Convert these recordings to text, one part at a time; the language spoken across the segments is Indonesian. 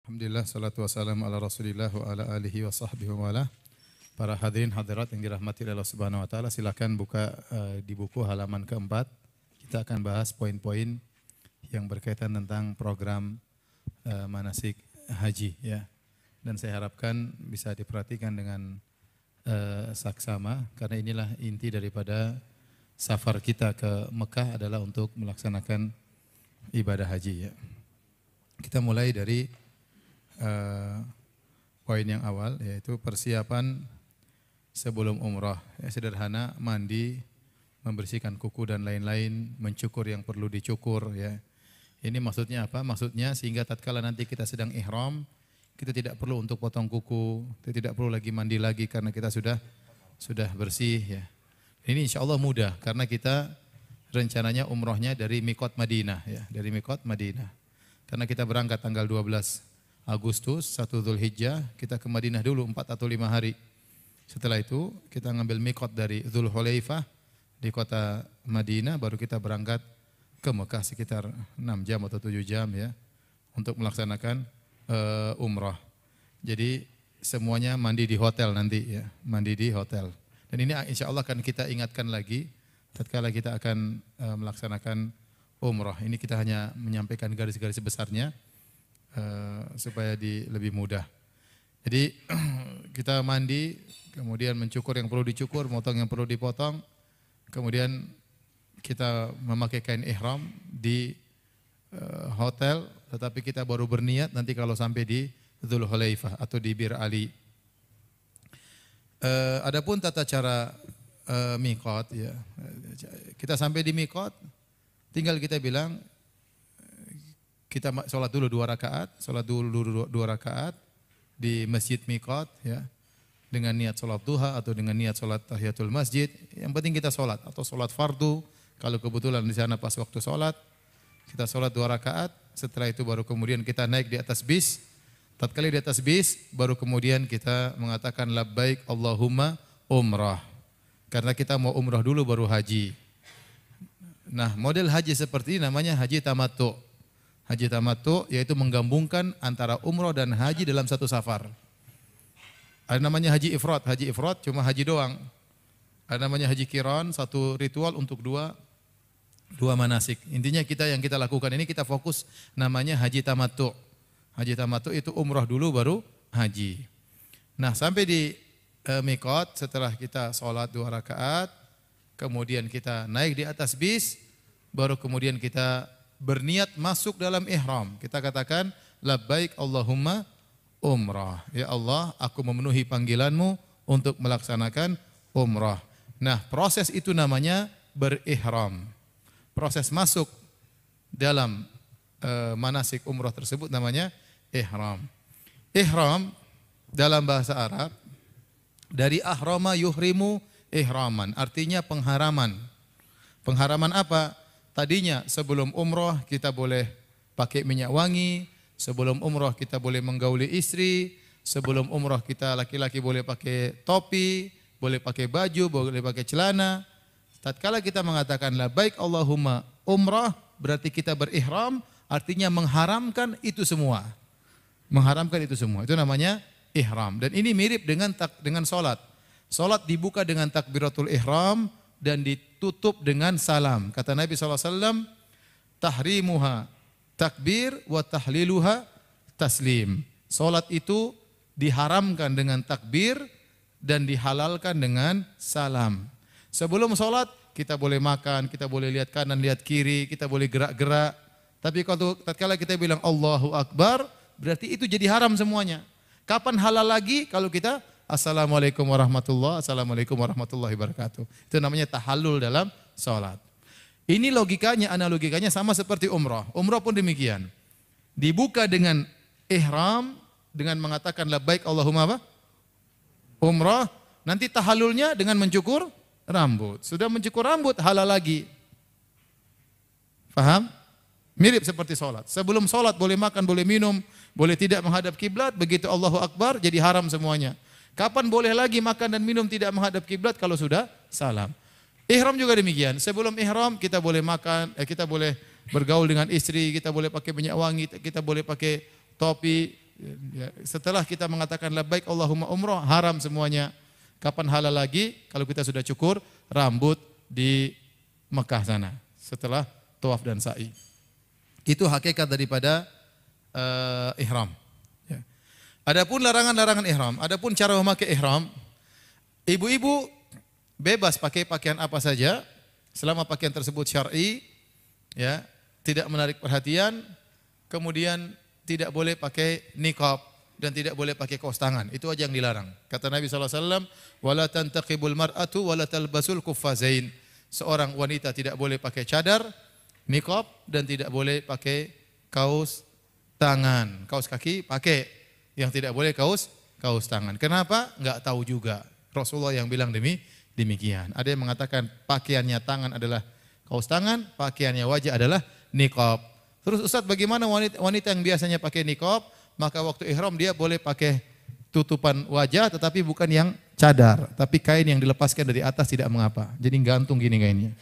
Alhamdulillah, salatu wassalamu ala rasulillah wa ala alihi wa sahbihi wa wala. Para hadirin hadirat yang dirahmati Allah subhanahu wa ta'ala, silakan buka di buku halaman keempat. Kita akan bahas poin-poin yang berkaitan tentang program manasik haji, ya. Dan saya harapkan bisa diperhatikan dengan saksama, karena inilah inti daripada safar kita ke Mekah adalah untuk melaksanakan ibadah haji, ya. Kita mulai dari poin yang awal, yaitu persiapan sebelum umrah. Ya, sederhana, mandi, membersihkan kuku dan lain-lain, mencukur yang perlu dicukur. Ya. Ini maksudnya apa? Maksudnya sehingga tatkala nanti kita sedang ihram, kita tidak perlu untuk potong kuku, kita tidak perlu lagi mandi lagi karena kita sudah bersih. Ya. Ini insya Allah mudah karena kita rencananya umrohnya dari Mikot Madinah, ya, dari Mikot Madinah. Karena kita berangkat tanggal 12 Agustus, 1 Dzulhijjah, kita ke Madinah dulu 4 atau 5 hari. Setelah itu kita ngambil mikot dari Dzulhulaifah di kota Madinah, baru kita berangkat ke Mekah sekitar 6 jam atau 7 jam, ya, untuk melaksanakan umrah. Jadi semuanya mandi di hotel nanti, ya, mandi di hotel. Dan ini insya Allah akan kita ingatkan lagi tatkala kita akan melaksanakan umrah. Ini kita hanya menyampaikan garis-garis besarnya supaya lebih mudah. Jadi kita mandi, kemudian mencukur yang perlu dicukur, motong yang perlu dipotong, kemudian kita memakai kain ihram di hotel, tetapi kita baru berniat nanti kalau sampai di Dzulhulaifah atau di Bir Ali. Adapun tata cara mikot, ya, kita sampai di mikot, tinggal kita bilang kita sholat dulu 2 rakaat di masjid mikot, ya, dengan niat sholat duha atau dengan niat sholat tahiyatul masjid. Yang penting kita sholat atau sholat fardu. Kalau kebetulan di sana pas waktu sholat, kita sholat 2 rakaat. Setelah itu baru kemudian kita naik di atas bis. Tatkala di atas bis, baru kemudian kita mengatakan labbaik Allahumma umrah. Karena kita mau umrah dulu baru haji. Nah, model haji seperti ini namanya haji tamattu. Haji tamattu yaitu menggabungkan antara umrah dan haji dalam satu safar. Ada namanya haji ifrad cuma haji doang. Ada namanya haji qiran, satu ritual untuk dua manasik. Intinya yang kita lakukan ini kita fokus namanya haji tamattu. Haji tamattu itu umrah dulu baru haji. Nah, sampai di mikot setelah kita sholat 2 rakaat, kemudian kita naik di atas bis, baru kemudian kita berniat masuk dalam ihram. Kita katakan labbaik Allahumma umrah. Ya Allah, aku memenuhi panggilanmu untuk melaksanakan umrah. Nah, proses itu namanya berihram. Proses masuk dalam manasik umrah tersebut namanya ihram. Ihram dalam bahasa Arab dari ahrama yuhrimu ihraman, artinya pengharaman. Pengharaman apa? Tadinya sebelum umroh kita boleh pakai minyak wangi, sebelum umroh kita boleh menggauli istri, sebelum umroh kita laki-laki boleh pakai topi, boleh pakai baju, boleh pakai celana. Tatkala kita mengatakan labbaik Allahumma umrah, berarti kita berihram, artinya mengharamkan itu semua. Mengharamkan itu semua. Itu namanya ihram. Dan ini mirip dengan salat. Salat dibuka dengan takbiratul ihram dan ditutup dengan salam. Kata Nabi SAW, tahrimuha takbir wa tahliluha taslim. Salat itu diharamkan dengan takbir dan dihalalkan dengan salam. Sebelum salat kita boleh makan, kita boleh lihat kanan, lihat kiri, kita boleh gerak-gerak. Tapi kalau tatkala kita bilang Allahu Akbar, berarti itu jadi haram semuanya. Kapan halal lagi? Kalau kita Assalamualaikum warahmatullahi wabarakatuh. Itu namanya tahallul dalam salat. Ini logikanya, analogikanya sama seperti umrah. Umrah pun demikian. Dibuka dengan ihram, dengan mengatakan labbaik Allahumma apa? Umrah. Nanti tahallulnya dengan mencukur rambut. Sudah mencukur rambut, halal lagi. Faham? Mirip seperti salat. Sebelum salat boleh makan, boleh minum, boleh tidak menghadap kiblat. Begitu Allahu Akbar jadi haram semuanya. Kapan boleh lagi makan dan minum tidak menghadap kiblat? Kalau sudah salam. Ihram juga demikian. Sebelum ihram kita boleh makan, kita boleh bergaul dengan istri, kita boleh pakai minyak wangi, kita boleh pakai topi, Ya, setelah kita mengatakan labbaik Allahumma umrah, haram semuanya. Kapan halal lagi? Kalau kita sudah cukur rambut di Mekah sana setelah tawaf dan sa'i. Itu hakikat daripada ihram. Ya. Adapun larangan-larangan ihram, adapun cara memakai ihram, ibu-ibu bebas pakai pakaian apa saja selama pakaian tersebut syar'i, ya, tidak menarik perhatian, kemudian tidak boleh pakai niqab dan tidak boleh pakai kaos tangan. Itu aja yang dilarang. Kata Nabi SAW, wala tantaqibul mar'atu wala talbasul kuffazain. Seorang wanita tidak boleh pakai cadar, niqab dan tidak boleh pakai kaos tangan. Kaos kaki pakai, yang tidak boleh kaos tangan. Kenapa? Enggak tahu juga. Rasulullah yang bilang demikian. Ada yang mengatakan pakaiannya tangan adalah kaos tangan, pakaiannya wajah adalah niqab. Terus Ustaz, bagaimana wanita yang biasanya pakai niqab, maka waktu ihram dia boleh pakai tutupan wajah tetapi bukan yang cadar, tapi kain yang dilepaskan dari atas tidak mengapa. Jadi gantung gini kainnya.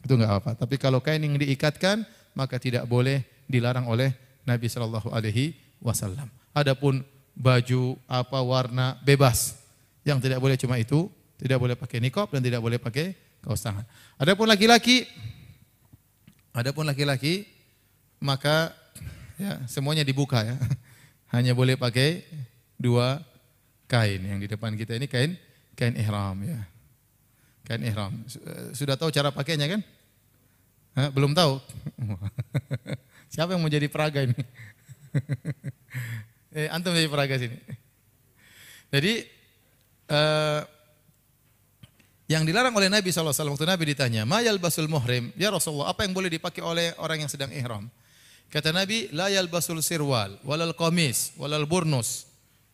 Itu enggak apa. Tapi kalau kain yang diikatkan maka tidak boleh, dilarang oleh Nabi sallallahu alaihi wasallam. Adapun baju apa warna bebas. Yang tidak boleh cuma itu, tidak boleh pakai niqab dan tidak boleh pakai kaos tangan. Adapun laki-laki maka ya semuanya dibuka ya. Hanya boleh pakai 2 kain. Yang di depan kita ini kain ihram ya. Kain ihram. Sudah tahu cara pakainya kan? Hah, belum tahu? Siapa yang mau jadi peraga ini? Antum jadi peraga sini. Jadi yang dilarang oleh Nabi SAW waktu Nabi ditanya, ma yalbasul muhrim, ya Rasulullah, apa yang boleh dipakai oleh orang yang sedang ihram? Kata Nabi, la yalbasul sirwal, walal qamis, walal burnus,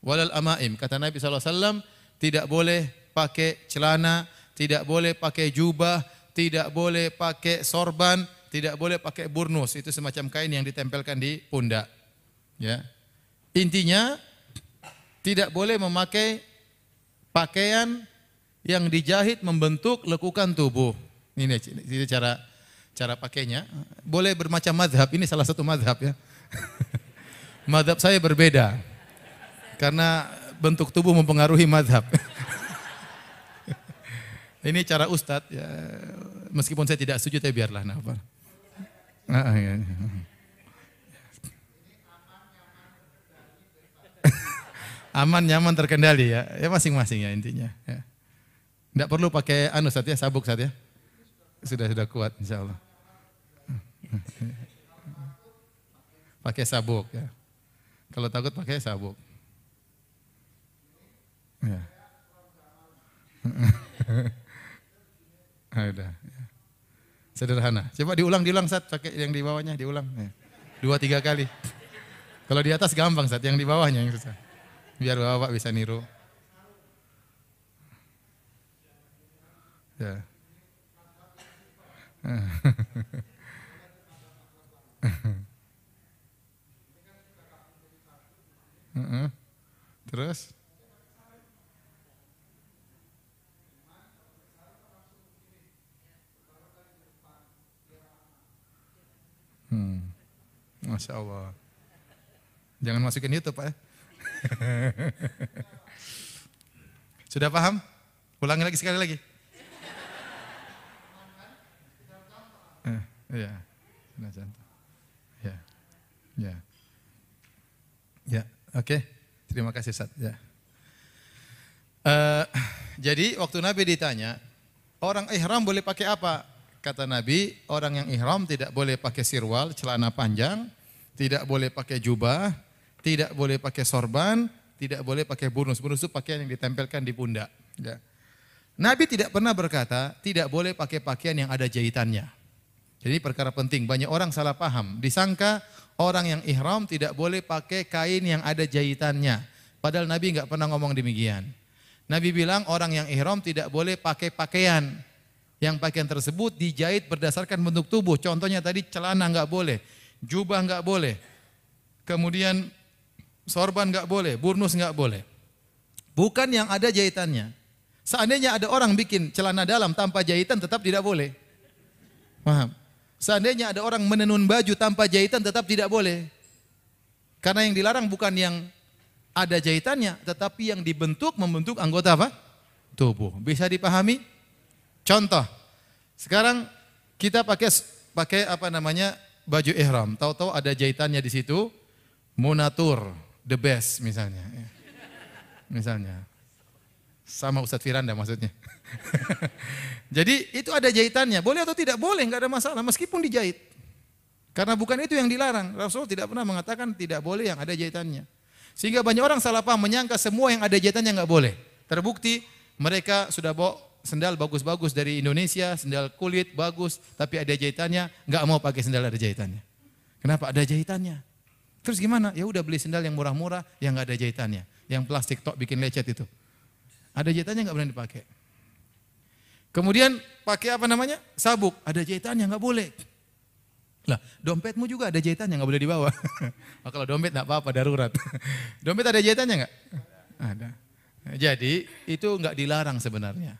walal amaim. Kata Nabi SAW, tidak boleh pakai celana, tidak boleh pakai jubah, tidak boleh pakai sorban, tidak boleh pakai burnus. Itu semacam kain yang ditempelkan di pundak. Ya. Intinya, tidak boleh memakai pakaian yang dijahit membentuk lekukan tubuh. Ini cara pakainya. Boleh bermacam mazhab, ini salah satu mazhab ya. Mazhab saya berbeda. Karena bentuk tubuh mempengaruhi mazhab. Ini cara ustadz ya. Meskipun saya tidak setuju tapi biarlah nafal. Ya. Aman, nyaman, terkendali ya. Ya masing-masing ya intinya ya. Tidak perlu pakai Ustaz ya, sabuk Ustaz ya. Sudah kuat insyaallah. Pakai sabuk ya. Kalau takut pakai sabuk. Ya. Udah. Ya. Sederhana. Coba diulang Ustaz, pakai yang di bawahnya diulang. Ya. 2-3 kali. Kalau di atas gampang Ustaz, yang di bawahnya yang susah. Biar Bapak bisa niru. Ya. Terus? Masya Allah. Jangan masukin YouTube Pak ya. Sudah paham? Ulangi lagi sekali lagi. Iya. Ya. Ya, oke. Terima kasih Ustaz. Ya. Jadi waktu Nabi ditanya, orang ihram boleh pakai apa? Kata Nabi, orang yang ihram tidak boleh pakai sirwal, celana panjang, tidak boleh pakai jubah, tidak boleh pakai sorban, tidak boleh pakai burnus. Burnus itu pakaian yang ditempelkan di pundak. Ya. Nabi tidak pernah berkata, tidak boleh pakai pakaian yang ada jahitannya. Jadi perkara penting, banyak orang salah paham. Disangka orang yang ihram tidak boleh pakai kain yang ada jahitannya. Padahal Nabi enggak pernah ngomong demikian. Nabi bilang orang yang ihram tidak boleh pakai pakaian. Yang pakaian tersebut dijahit berdasarkan bentuk tubuh. Contohnya tadi celana enggak boleh, jubah enggak boleh. Kemudian sorban enggak boleh, burnus enggak boleh. Bukan yang ada jahitannya. Seandainya ada orang bikin celana dalam tanpa jahitan tetap tidak boleh. Paham? Seandainya ada orang menenun baju tanpa jahitan tetap tidak boleh. Karena yang dilarang bukan yang ada jahitannya, tetapi yang dibentuk membentuk anggota apa? Tubuh. Bisa dipahami? Contoh, sekarang kita pakai apa namanya baju ihram. Tahu-tahu ada jahitannya di situ, Munatur, the best misalnya. Misalnya, sama Ustadz Firanda maksudnya. Jadi itu ada jahitannya, boleh atau tidak boleh, nggak ada masalah meskipun dijahit. Karena bukan itu yang dilarang. Rasul tidak pernah mengatakan tidak boleh yang ada jahitannya. Sehingga banyak orang salah paham menyangka semua yang ada jahitannya nggak boleh. Terbukti mereka sudah bawa sendal bagus-bagus dari Indonesia, sendal kulit bagus, tapi ada jahitannya, nggak mau pakai sendal ada jahitannya. Kenapa? Ada jahitannya. Terus gimana? Ya udah beli sendal yang murah-murah yang nggak ada jahitannya, yang plastik tok bikin lecet itu. Ada jahitannya nggak boleh dipakai. Kemudian pakai apa namanya? Sabuk, ada jahitannya nggak boleh. Lah, dompetmu juga ada jahitannya nggak boleh dibawa. Oh, kalau dompet nggak apa-apa darurat. Dompet ada jahitannya nggak? Ada. Jadi itu nggak dilarang sebenarnya.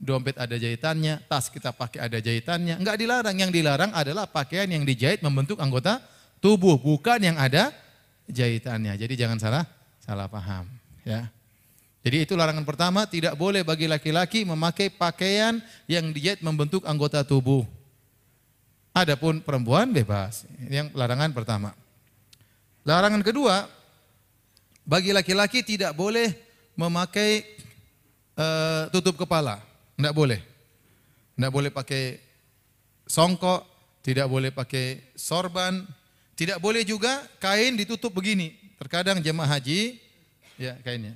Dompet ada jahitannya, tas kita pakai ada jahitannya, nggak dilarang. Yang dilarang adalah pakaian yang dijahit membentuk anggota tubuh, bukan yang ada jahitannya. Jadi jangan salah paham, ya. Jadi itu larangan pertama, tidak boleh bagi laki-laki memakai pakaian yang dijahit membentuk anggota tubuh. Adapun perempuan bebas. Yang larangan pertama. Larangan kedua, bagi laki-laki tidak boleh memakai tutup kepala. Tidak boleh. Tidak boleh pakai songkok, tidak boleh pakai sorban, tidak boleh juga kain ditutup begini. Terkadang jemaah haji, ya kainnya.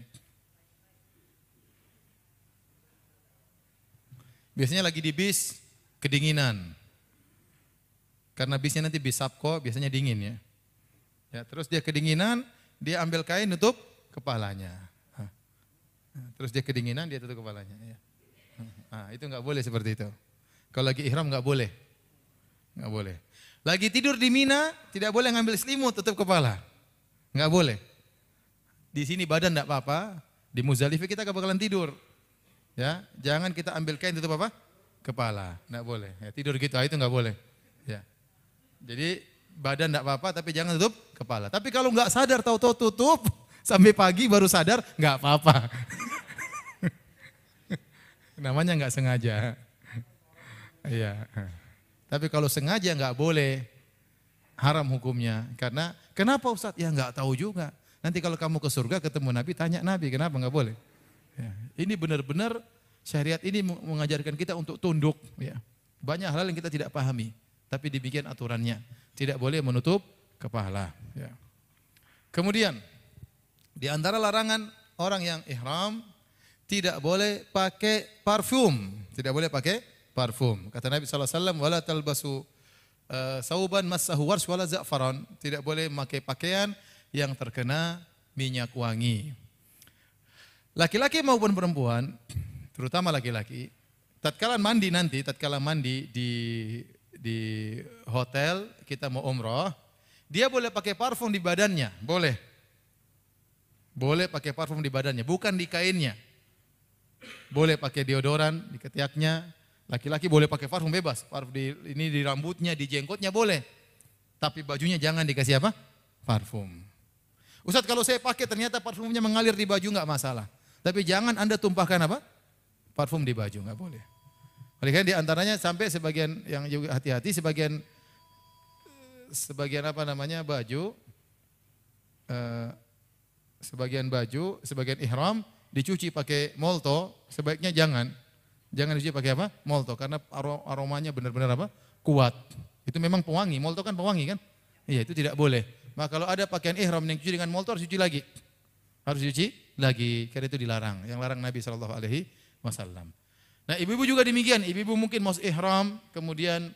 Biasanya lagi di bis, kedinginan. Karena bisnya nanti bis Sabco, biasanya dingin ya. Ya, terus dia kedinginan, dia ambil kain tutup kepalanya. Terus dia kedinginan, dia tutup kepalanya. Ya. Nah, itu nggak boleh seperti itu. Kalau lagi ihram nggak boleh. Nggak boleh. Lagi tidur di Mina, tidak boleh ngambil selimut tutup kepala. Nggak boleh. Di sini badan nggak apa-apa, di Muzdalifah kita nggak bakalan tidur. Ya, jangan kita ambil kain tutup apa? Kepala, enggak boleh. Ya, tidur gitu, itu enggak boleh. Ya. Jadi badan enggak apa-apa, tapi jangan tutup kepala. Tapi kalau enggak sadar, tahu-tahu tutup sampai pagi baru sadar, enggak apa-apa. Namanya enggak sengaja. Iya. Tapi kalau sengaja enggak boleh, haram hukumnya. Karena kenapa Ustaz? Ya enggak tahu juga. Nanti kalau kamu ke surga ketemu Nabi, tanya Nabi kenapa enggak boleh. Ya, ini benar-benar syariat ini mengajarkan kita untuk tunduk. Ya. Banyak hal yang kita tidak pahami, tapi demikian aturannya. Tidak boleh menutup kepala. Ya. Kemudian, di antara larangan orang yang ihram, tidak boleh pakai parfum. Tidak boleh pakai parfum. Kata Nabi SAW, wala talbasu sauban massahu warsh wala za'faran. Tidak boleh memakai pakaian yang terkena minyak wangi. Laki-laki maupun perempuan, terutama laki-laki, tatkala mandi di hotel, kita mau umroh, dia boleh pakai parfum di badannya, boleh. Boleh pakai parfum di badannya, bukan di kainnya. Boleh pakai deodoran di ketiaknya, laki-laki boleh pakai parfum bebas, parfum di rambutnya, di jenggotnya boleh. Tapi bajunya jangan dikasih apa? Parfum. Ustaz, kalau saya pakai ternyata parfumnya mengalir di baju enggak masalah. Tapi jangan Anda tumpahkan apa? Parfum di baju, enggak boleh. Oleh karena di antaranya sampai sebagian yang juga hati-hati, sebagian apa namanya baju, sebagian ihram dicuci pakai molto, sebaiknya jangan dicuci pakai apa? Molto, karena aromanya benar-benar apa? Kuat. Itu memang pewangi, molto kan pewangi kan? Iya, itu tidak boleh. Maka kalau ada pakaian ihram yang dicuci dengan molto harus cuci lagi. Harus cuci lagi, karena itu dilarang. Yang larang Nabi SAW. Nah, ibu-ibu juga demikian. Ibu-ibu mungkin mau ihram, kemudian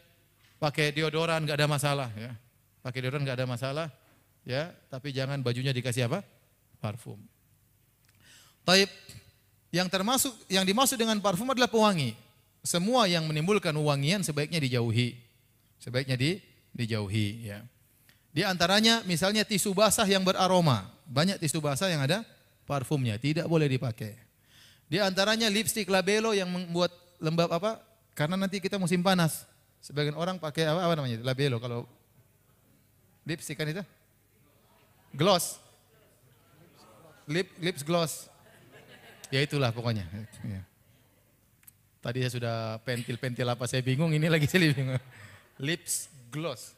pakai deodoran, nggak ada masalah. Ya. Pakai deodoran nggak ada masalah. Ya, tapi jangan bajunya dikasih apa? Parfum. Taib, yang dimaksud dengan parfum adalah pewangi. Semua yang menimbulkan wangian sebaiknya dijauhi. Dijauhi. Ya. Di antaranya misalnya tisu basah yang beraroma. Banyak tisu basah yang ada parfumnya, tidak boleh dipakai. Di antaranya lipstik labelo yang membuat lembab apa? Karena nanti kita musim panas. Sebagian orang pakai apa namanya? Labelo kalau lipstik kan itu? Gloss. lips gloss. Ya itulah pokoknya. Ya. Tadi saya sudah pentil apa saya bingung, ini lagi saya bingung. Lips gloss.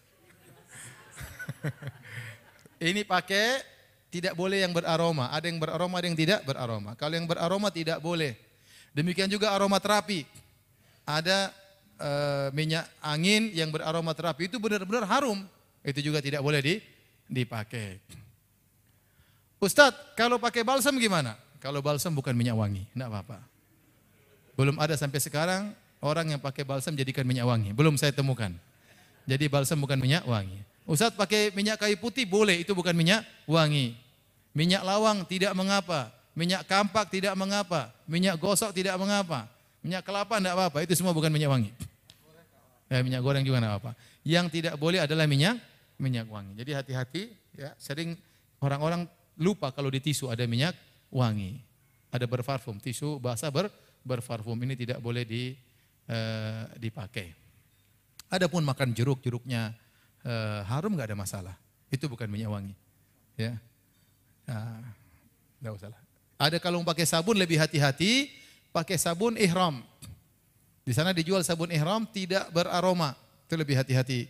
Ini pakai tidak boleh yang beraroma. Ada yang beraroma, ada yang tidak beraroma. Kalau yang beraroma tidak boleh. Demikian juga aromaterapi. Ada minyak angin yang beraromaterapi itu benar-benar harum. Itu juga tidak boleh dipakai. Ustadz, kalau pakai balsam gimana? Kalau balsam bukan minyak wangi, enggak apa-apa. Belum ada sampai sekarang orang yang pakai balsam jadikan minyak wangi. Belum saya temukan. Jadi balsam bukan minyak wangi. Ustadz pakai minyak kayu putih boleh, itu bukan minyak wangi. Minyak lawang tidak mengapa. Minyak kampak tidak mengapa. Minyak gosok tidak mengapa. Minyak kelapa enggak apa-apa, itu semua bukan minyak wangi. Minyak goreng juga enggak apa-apa. Yang tidak boleh adalah minyak wangi. Jadi hati-hati ya, sering orang-orang lupa kalau di tisu ada minyak wangi. Ada berparfum, tisu basah berparfum, ini tidak boleh dipakai. Adapun makan jeruknya harum enggak ada masalah. Itu bukan minyak wangi. Ya. Enggak usah lah. Ada kalau pakai sabun lebih hati-hati, pakai sabun ihram. Di sana dijual sabun ihram tidak beraroma. Itu lebih hati-hati.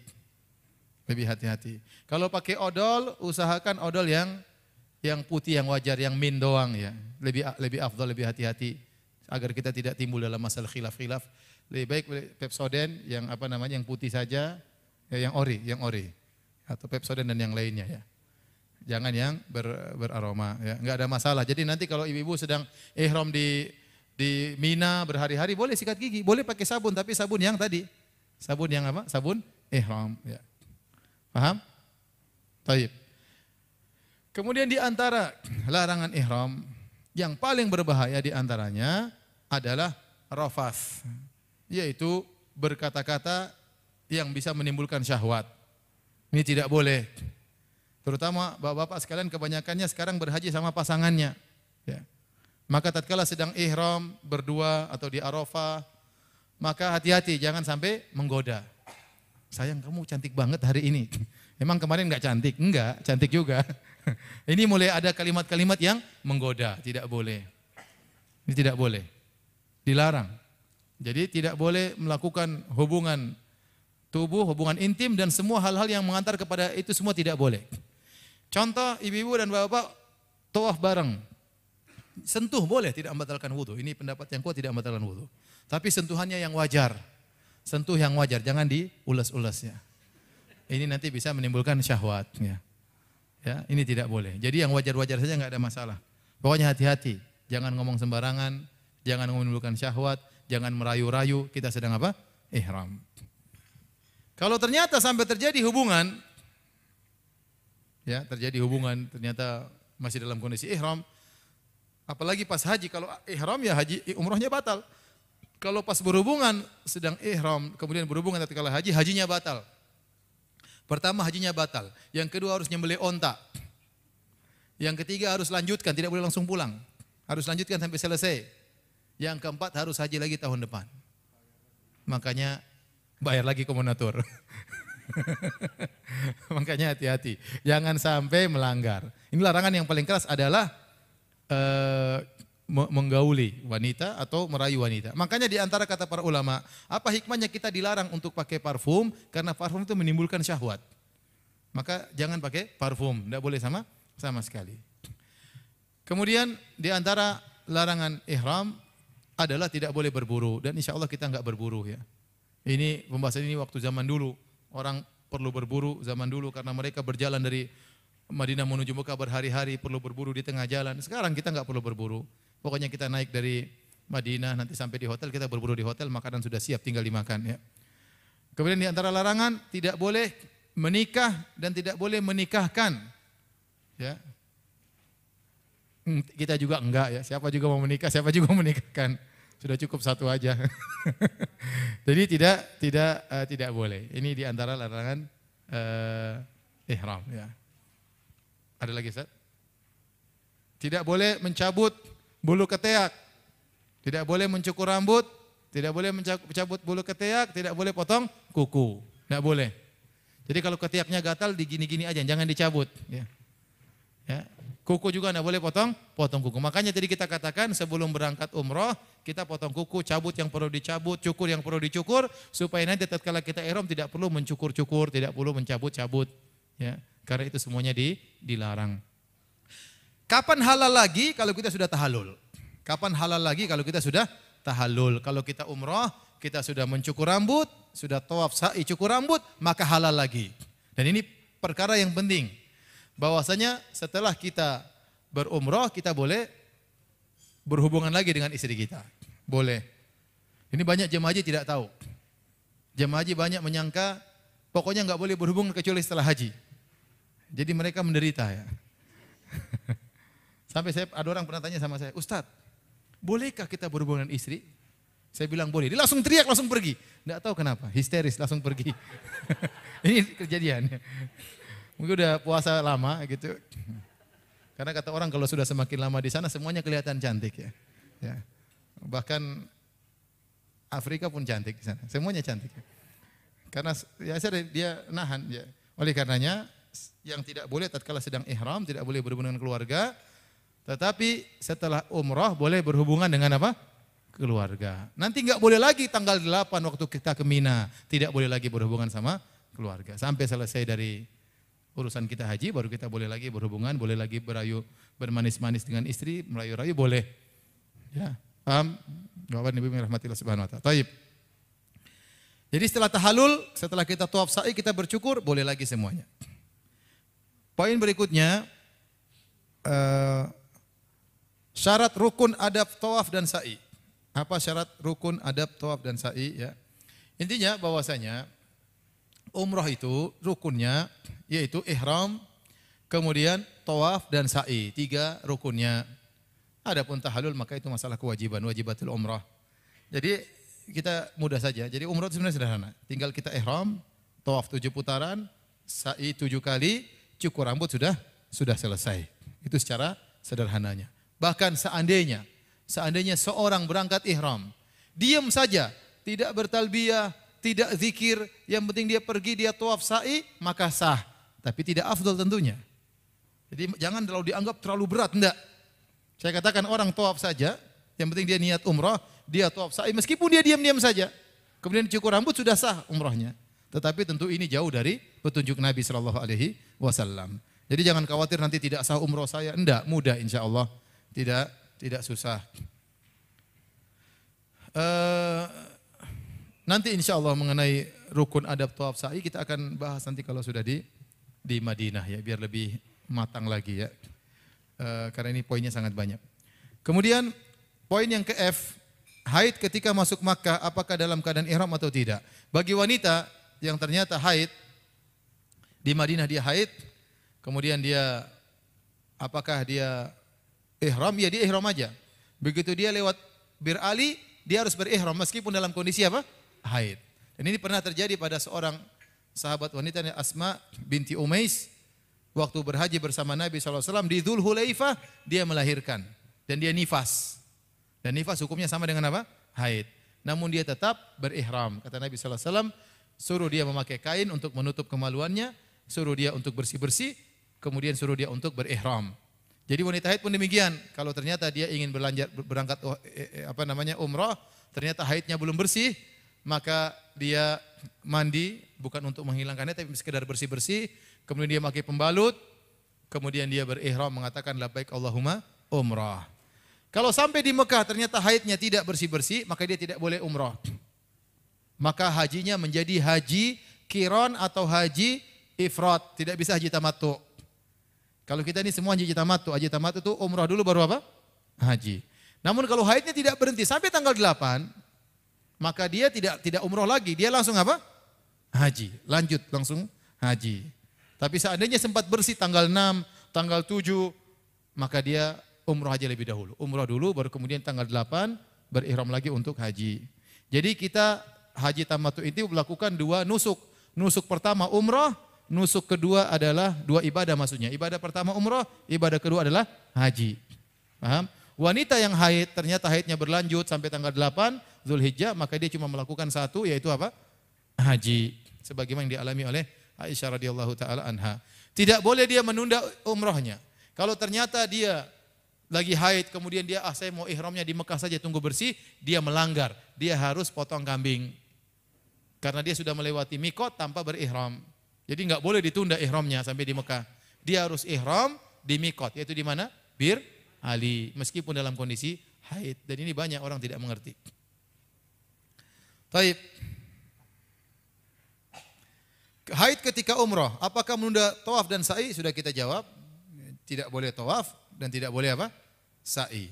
Lebih hati-hati. Kalau pakai odol, usahakan odol yang putih, yang wajar, yang min doang ya. Lebih afdal, lebih hati-hati agar kita tidak timbul dalam masalah khilaf-khilaf. Lebih baik Pepsodent yang yang putih saja, ya, yang ori atau Pepsodent dan yang lainnya ya. Jangan yang beraroma ya. Enggak ada masalah. Jadi nanti kalau ibu-ibu sedang ihram di Mina berhari-hari boleh sikat gigi, boleh pakai sabun tapi sabun yang tadi. Sabun yang apa? Sabun ihram ya. Paham? Baik. Kemudian di antara larangan ihram yang paling berbahaya di antaranya adalah rafas, yaitu berkata-kata yang bisa menimbulkan syahwat. Ini tidak boleh. Terutama bapak-bapak sekalian kebanyakannya sekarang berhaji sama pasangannya. Ya. Maka tatkala sedang ihram berdua atau di Arafah, maka hati-hati jangan sampai menggoda. Sayang kamu cantik banget hari ini. Emang kemarin enggak cantik? Enggak, cantik juga. Ini mulai ada kalimat-kalimat yang menggoda, tidak boleh. Ini tidak boleh. Dilarang. Jadi tidak boleh melakukan hubungan tubuh, hubungan intim dan semua hal-hal yang mengantar kepada itu semua tidak boleh. Contoh ibu-ibu dan bapak tawaf bareng. Sentuh boleh, tidak membatalkan wudu. Ini pendapat yang kuat, tidak membatalkan wudu. Tapi sentuhannya yang wajar. Sentuh yang wajar, jangan diulas-ulas ya. Ini nanti bisa menimbulkan syahwat ya. Ya, ini tidak boleh. Jadi yang wajar-wajar saja enggak ada masalah. Pokoknya hati-hati, jangan ngomong sembarangan, jangan menimbulkan syahwat, jangan merayu-rayu, kita sedang apa? Ihram. Kalau ternyata sampai terjadi hubungan, ya terjadi hubungan, ternyata masih dalam kondisi ihram, apalagi pas haji, kalau ihram ya haji, umrohnya batal. Kalau pas berhubungan sedang ihram, kemudian berhubungan tatkala haji, hajinya batal. Pertama hajinya batal, yang kedua harus nyembelih onta. Yang ketiga harus lanjutkan, tidak boleh langsung pulang. Harus lanjutkan sampai selesai. Yang keempat harus haji lagi tahun depan. Makanya bayar lagi komunator. Makanya hati-hati, jangan sampai melanggar. Ini larangan yang paling keras adalah menggauli wanita atau merayu wanita. Makanya di antara kata para ulama, apa hikmahnya kita dilarang untuk pakai parfum? Karena parfum itu menimbulkan syahwat. Maka jangan pakai parfum, tidak boleh sama sekali. Kemudian di antara larangan ihram adalah tidak boleh berburu, dan insya Allah kita enggak berburu ya. Ini pembahasan ini waktu zaman dulu, orang perlu berburu zaman dulu karena mereka berjalan dari Madinah menuju Mekah berhari-hari, perlu berburu di tengah jalan. Sekarang kita enggak perlu berburu. Pokoknya kita naik dari Madinah, nanti sampai di hotel, kita berburu di hotel, makanan sudah siap, tinggal dimakan ya. Kemudian di antara larangan, tidak boleh menikah dan tidak boleh menikahkan. Ya. Kita juga enggak ya, siapa juga mau menikah, siapa juga mau menikahkan. Sudah cukup satu aja. Jadi tidak boleh. Ini di antara larangan ihram ya. Ada lagi Ustaz? Tidak boleh mencabut bulu ketiak, tidak boleh mencukur rambut, tidak boleh mencabut bulu ketiak, tidak boleh potong kuku, tidak boleh. Jadi kalau ketiaknya gatal digini-gini aja, jangan dicabut. Ya. Ya. Kuku juga enggak boleh potong kuku. Makanya tadi kita katakan sebelum berangkat umroh, kita potong kuku, cabut yang perlu dicabut, cukur yang perlu dicukur, supaya nanti tatkala kita ihram tidak perlu mencukur-cukur, tidak perlu mencabut-cabut. Ya. Karena itu semuanya dilarang. Kapan halal lagi kalau kita sudah tahallul? Kapan halal lagi kalau kita sudah tahallul? Kalau kita umroh, kita sudah mencukur rambut, sudah tawaf sa'i cukur rambut, maka halal lagi. Dan ini perkara yang penting. Bahwasanya setelah kita berumroh, kita boleh berhubungan lagi dengan istri kita. Boleh. Ini banyak jemaah haji tidak tahu. Jemaah haji banyak menyangka pokoknya enggak boleh berhubungan kecuali setelah haji. Jadi mereka menderita ya. Sampai ada orang pernah tanya sama saya, Ustadz, bolehkah kita berhubungan dengan istri? Saya bilang boleh. Dia langsung teriak, langsung pergi. Enggak tahu kenapa, histeris langsung pergi. Ini kejadian. Mungkin udah puasa lama gitu. Karena kata orang kalau sudah semakin lama di sana semuanya kelihatan cantik ya. Ya. Bahkan Afrika pun cantik di sana. Semuanya cantik. Karena ya dia nahan ya. Oleh karenanya yang tidak boleh tatkala sedang ihram tidak boleh berhubungan dengan keluarga. Tetapi setelah umrah boleh berhubungan dengan apa? Keluarga. Nanti enggak boleh lagi tanggal 8 waktu kita ke Mina, tidak boleh lagi berhubungan sama keluarga. Sampai selesai dari urusan kita haji baru kita boleh lagi berhubungan, boleh lagi bermanis-manis dengan istri, merayu-rayu boleh. Ya, paham? Bapak Ibu yang rahmatillah subhanahu wa ta'ala. Baik. Jadi setelah tahallul, setelah kita tawaf sa'i, kita bercukur, boleh lagi semuanya. Poin berikutnya, syarat rukun adab tawaf dan sa'i. Apa syarat rukun adab tawaf dan sa'i? Ya. Intinya bahwasanya umrah itu rukunnya yaitu ihram, kemudian tawaf dan sa'i. 3 rukunnya. Adapun tahallul maka itu masalah kewajiban, wajibatul umrah. Jadi kita mudah saja. Jadi umrah itu sebenarnya sederhana. Tinggal kita ihram, tawaf 7 putaran, sa'i 7 kali, cukur rambut sudah selesai. Itu secara sederhananya. Bahkan seandainya seorang berangkat ihram, diam saja, tidak bertalbiyah, tidak zikir, yang penting dia pergi, dia tawaf sa'i, maka sah. Tapi tidak afdal tentunya. Jadi jangan terlalu dianggap terlalu berat, enggak. Saya katakan orang tawaf saja, yang penting dia niat umrah, dia tawaf sa'i, meskipun dia diam-diam saja, kemudian cukur rambut sudah sah umrahnya. Tetapi tentu ini jauh dari petunjuk Nabi SAW. Jadi jangan khawatir nanti tidak sah umrah saya, enggak, mudah insya Allah, tidak susah. Nanti insya Allah mengenai rukun adab tawaf sa'i kita akan bahas nanti kalau sudah di Madinah ya, biar lebih matang lagi ya. Karena ini poinnya sangat banyak. Kemudian poin yang ke F, haid ketika masuk Makkah apakah dalam keadaan ihram atau tidak? Bagi wanita yang ternyata haid di Madinah dia haid, kemudian dia apakah dia ihram? Ya dia ihram aja. Begitu dia lewat Bir Ali, dia harus berihram meskipun dalam kondisi apa? Haid. Dan ini pernah terjadi pada seorang sahabat wanita Asma binti Umais. Waktu berhaji bersama Nabi SAW di Dzul Hulaifah, dia melahirkan. Dan dia nifas. Dan nifas hukumnya sama dengan apa? Haid. Namun dia tetap berihram. Kata Nabi SAW, suruh dia memakai kain untuk menutup kemaluannya, suruh dia untuk bersih-bersih, kemudian suruh dia untuk berihram. Jadi wanita haid pun demikian. Kalau ternyata dia ingin berangkat umrah, ternyata haidnya belum bersih, maka dia mandi bukan untuk menghilangkannya tapi sekedar bersih-bersih, kemudian dia pakai pembalut, kemudian dia berihram mengatakan labbaik Allahumma umrah. Kalau sampai di Mekah ternyata haidnya tidak bersih-bersih, maka dia tidak boleh umrah. Maka hajinya menjadi haji qiran atau haji ifrat, tidak bisa haji tamattu. Kalau kita ini semua haji tamattu itu umrah dulu baru apa? Haji. Namun kalau haidnya tidak berhenti sampai tanggal 8, maka dia tidak umrah lagi, dia langsung apa? Haji, lanjut langsung haji. Tapi seandainya sempat bersih tanggal 6, tanggal 7, maka dia umrah aja lebih dahulu. Umrah dulu baru kemudian tanggal 8 berihram lagi untuk haji. Jadi kita haji tamattu itu melakukan 2 nusuk. Nusuk pertama umrah, nusuk kedua adalah 2 ibadah maksudnya. Ibadah pertama umrah, ibadah kedua adalah haji. Paham? Wanita yang haid, ternyata haidnya berlanjut sampai tanggal 8 Zulhijjah, maka dia cuma melakukan 1 yaitu apa? Haji. Sebagaimana yang dialami oleh Aisyah radhiyallahu taala anha. Tidak boleh dia menunda umrahnya. Kalau ternyata dia lagi haid, kemudian dia saya mau ihramnya di Mekah saja tunggu bersih, dia melanggar. Dia harus potong kambing. Karena dia sudah melewati mikot tanpa berihram. Jadi enggak boleh ditunda ihramnya sampai di Mekah. Dia harus ihram di mikot, yaitu di mana? Bir Ali, meskipun dalam kondisi haid. Dan ini banyak orang tidak mengerti. Taib. Haid ketika umrah, apakah menunda tawaf dan sa'i? Sudah kita jawab. Tidak boleh tawaf dan tidak boleh apa? Sa'i.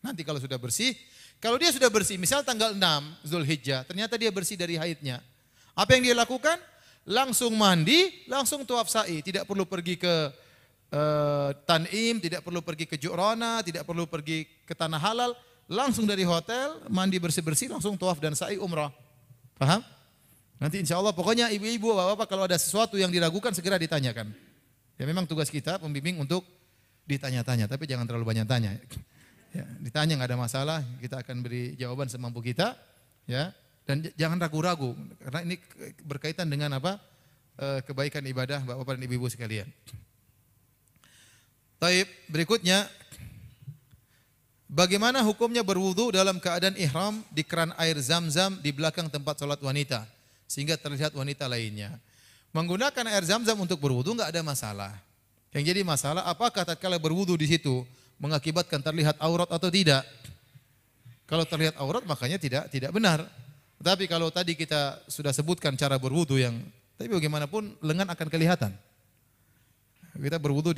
Nanti kalau sudah bersih, kalau dia sudah bersih, misal tanggal 6 Zulhijjah, ternyata dia bersih dari haidnya. Apa yang dia lakukan? Langsung mandi, langsung tawaf sa'i. Tidak perlu pergi ke Tan'im, tidak perlu pergi ke Ju'rana, tidak perlu pergi ke Tanah Halal. Langsung dari hotel, mandi bersih-bersih, langsung tawaf dan sa'i umrah. Paham? Nanti insya Allah pokoknya ibu-ibu, bapak-bapak kalau ada sesuatu yang diragukan segera ditanyakan. Ya memang tugas kita pembimbing untuk ditanya-tanya, tapi jangan terlalu banyak tanya. Ya, ditanya nggak ada masalah, kita akan beri jawaban semampu kita. Ya, dan jangan ragu-ragu karena ini berkaitan dengan apa? Kebaikan ibadah bapak-bapak dan ibu-ibu sekalian. Taib, berikutnya bagaimana hukumnya berwudu dalam keadaan ihram di keran air Zam-Zam di belakang tempat sholat wanita sehingga terlihat wanita lainnya. Menggunakan air Zam-Zam untuk berwudu enggak ada masalah. Yang jadi masalah apakah tatkala berwudu di situ mengakibatkan terlihat aurat atau tidak? Kalau terlihat aurat makanya tidak benar. Tapi kalau tadi kita sudah sebutkan cara berwudu yang tapi bagaimanapun lengan akan kelihatan. Kita berwudu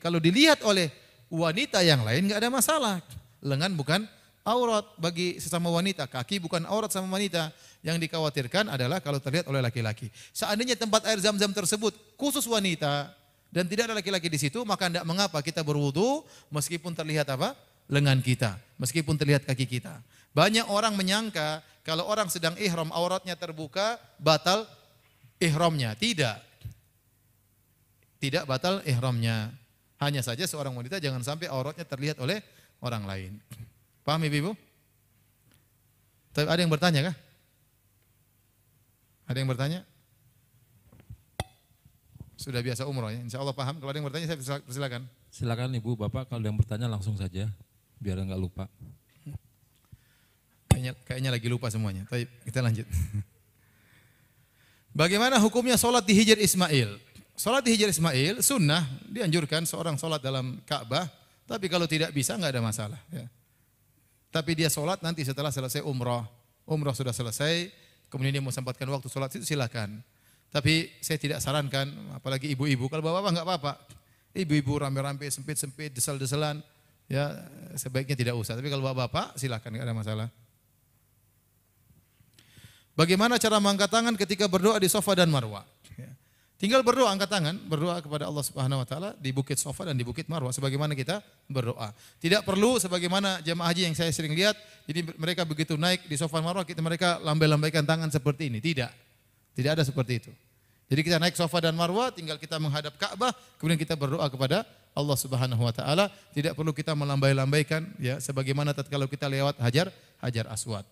kalau dilihat oleh wanita yang lain enggak ada masalah. Lengan bukan aurat bagi sesama wanita, kaki bukan aurat sama wanita. Yang dikhawatirkan adalah kalau terlihat oleh laki-laki. Seandainya tempat air Zam-Zam tersebut khusus wanita dan tidak ada laki-laki di situ, maka tidak mengapa kita berwudu meskipun terlihat apa? Lengan kita, meskipun terlihat kaki kita. Banyak orang menyangka kalau orang sedang ihram auratnya terbuka batal ihramnya. Tidak. Tidak batal ihramnya. Hanya saja seorang wanita jangan sampai auratnya terlihat oleh orang lain. Paham ibu-ibu? Ada yang bertanya kah? Ada yang bertanya? Sudah biasa umroh ya, insya Allah paham. Kalau ada yang bertanya saya persilakan. Silakan ibu, bapak kalau ada yang bertanya langsung saja, biar enggak lupa. Kayaknya lagi lupa semuanya. Tapi kita lanjut. Bagaimana hukumnya sholat di Hijr Ismail? Sholat di Hijr Ismail sunnah, dianjurkan seorang sholat dalam Ka'bah. Tapi kalau tidak bisa enggak ada masalah. Ya. Tapi dia sholat nanti setelah selesai umroh. Umroh sudah selesai, kemudian dia mau sempatkan waktu sholat itu silakan. Tapi saya tidak sarankan, apalagi ibu-ibu. Kalau bapak-bapak enggak apa-apa. Ibu-ibu rame-rame, sempit-sempit, desal-desalan, ya sebaiknya tidak usah. Tapi kalau bapak-bapak silakan, enggak ada masalah. Bagaimana cara mengangkat tangan ketika berdoa di Safa dan Marwah? Ya. Tinggal berdoa, angkat tangan, berdoa kepada Allah Subhanahu wa taala di Bukit Safa dan di Bukit Marwah sebagaimana kita berdoa. Tidak perlu sebagaimana jemaah haji yang saya sering lihat, jadi mereka begitu naik di Safa dan Marwah mereka lambai-lambaikan tangan seperti ini. Tidak. Tidak ada seperti itu. Jadi kita naik Safa dan Marwah tinggal kita menghadap Ka'bah, kemudian kita berdoa kepada Allah Subhanahu wa taala, tidak perlu kita melambai-lambaikan ya sebagaimana tatkala kita lewat Hajar Aswad.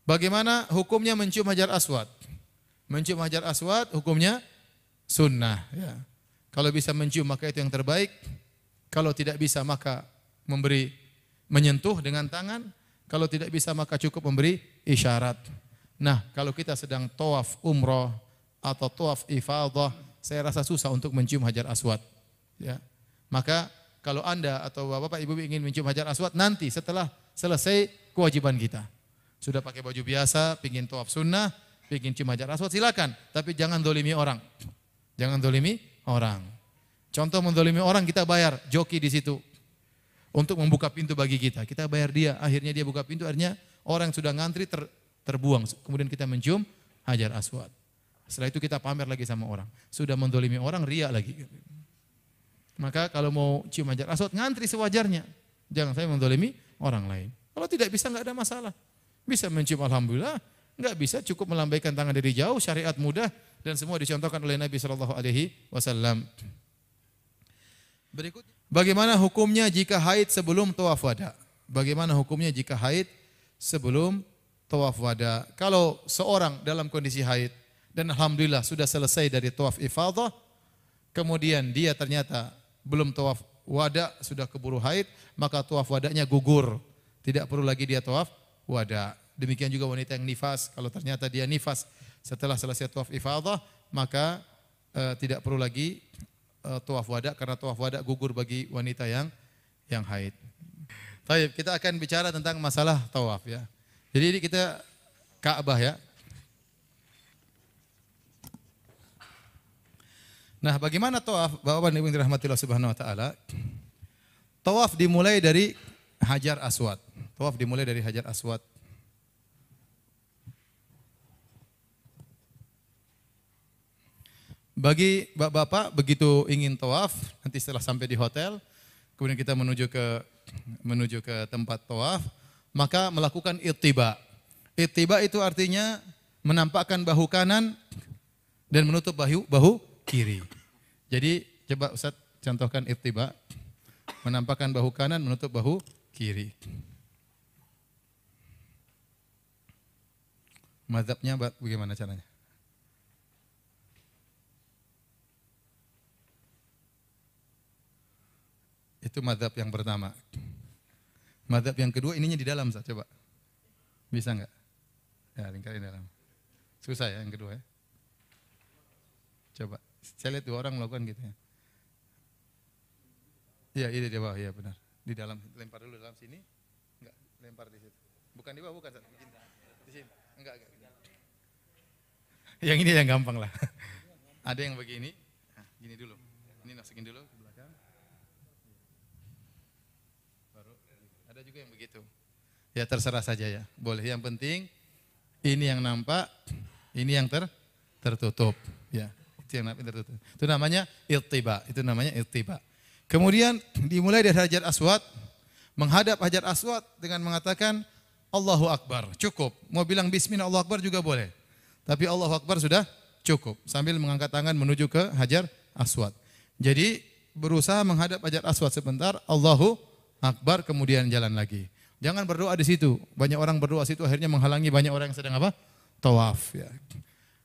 Bagaimana hukumnya mencium Hajar Aswad? Mencium Hajar Aswad hukumnya sunnah. Ya. Kalau bisa mencium maka itu yang terbaik. Kalau tidak bisa maka menyentuh dengan tangan. Kalau tidak bisa maka cukup memberi isyarat. Nah kalau kita sedang tawaf umroh atau tawaf ifadah, saya rasa susah untuk mencium Hajar Aswad. Ya. Maka kalau anda atau bapak ibu ingin mencium Hajar Aswad nanti setelah selesai kewajiban kita. Sudah pakai baju biasa, pingin tawaf sunnah, pingin cium Hajar Aswad, silakan. Tapi jangan dolimi orang. Jangan dolimi orang. Contoh mendolimi orang kita bayar joki di situ untuk membuka pintu bagi kita. Kita bayar dia, akhirnya dia buka pintu, akhirnya orang yang sudah ngantri terbuang. Kemudian kita mencium Hajar Aswad. Setelah itu kita pamer lagi sama orang. Sudah mendolimi orang, riya lagi. Maka kalau mau cium Hajar Aswad, ngantri sewajarnya. Jangan saya mendolimi orang lain. Kalau tidak bisa enggak ada masalah. Bisa mencium alhamdulillah, enggak bisa cukup melambaikan tangan dari jauh, syariat mudah dan semua dicontohkan oleh Nabi SAW. Berikut, bagaimana hukumnya jika haid sebelum tawaf wada? Bagaimana hukumnya jika haid sebelum tawaf wada? Kalau seorang dalam kondisi haid dan alhamdulillah sudah selesai dari tawaf ifadah, kemudian dia ternyata belum tawaf wada, sudah keburu haid, maka tawaf wadanya gugur. Tidak perlu lagi dia tawaf wada. Demikian juga wanita yang nifas, kalau ternyata dia nifas setelah selesai tawaf ifadah, maka tidak perlu lagi tawaf wada, karena tawaf wada gugur bagi wanita yang haid. Baik, kita akan bicara tentang masalah tawaf ya. Jadi ini kita Ka'bah ya. Nah, bagaimana tawaf? Bapak Ibu yang dirahmati Allah Subhanahu wa taala. Tawaf dimulai dari Hajar Aswad. Tawaf dimulai dari Hajar Aswad. Bagi bapak-bapak begitu ingin tawaf, nanti setelah sampai di hotel, kemudian kita menuju ke tempat tawaf, maka melakukan ittiba. Ittiba itu artinya menampakkan bahu kanan dan menutup bahu kiri. Jadi coba Ustaz contohkan ittiba, menampakkan bahu kanan, menutup bahu kiri. Mazhabnya bagaimana caranya? Itu mazhab yang pertama. Mazhab yang kedua ininya di dalam, Ustaz, coba. Bisa enggak? Ya, lingkarin dalam. Susah ya yang kedua ya. Coba. Saya lihat 2 orang melakukan gitu ya. Iya, ini di bawah, iya benar. Di dalam, lempar dulu dalam sini. Enggak, lempar di situ. Bukan di bawah, bukan. Di sini. Enggak. Yang ini yang gampang lah. Ada yang begini. Nah, gini dulu. Ini masukin dulu ke belakang. Baru. Ada juga yang begitu. Ya terserah saja ya. Boleh. Yang penting ini yang nampak, ini yang tertutup. Ya. Itu namanya ittiba. Itu namanya ittiba. Kemudian dimulai dari Hajar Aswad, menghadap Hajar Aswad dengan mengatakan Allahu Akbar. Cukup. Mau bilang bismillah Allahu Akbar juga boleh. Tapi Allahu Akbar sudah cukup. Sambil mengangkat tangan menuju ke Hajar Aswad. Jadi berusaha menghadap Hajar Aswad sebentar, Allahu Akbar, kemudian jalan lagi. Jangan berdoa di situ. Banyak orang berdoa situ akhirnya menghalangi banyak orang yang sedang apa? Tawaf ya.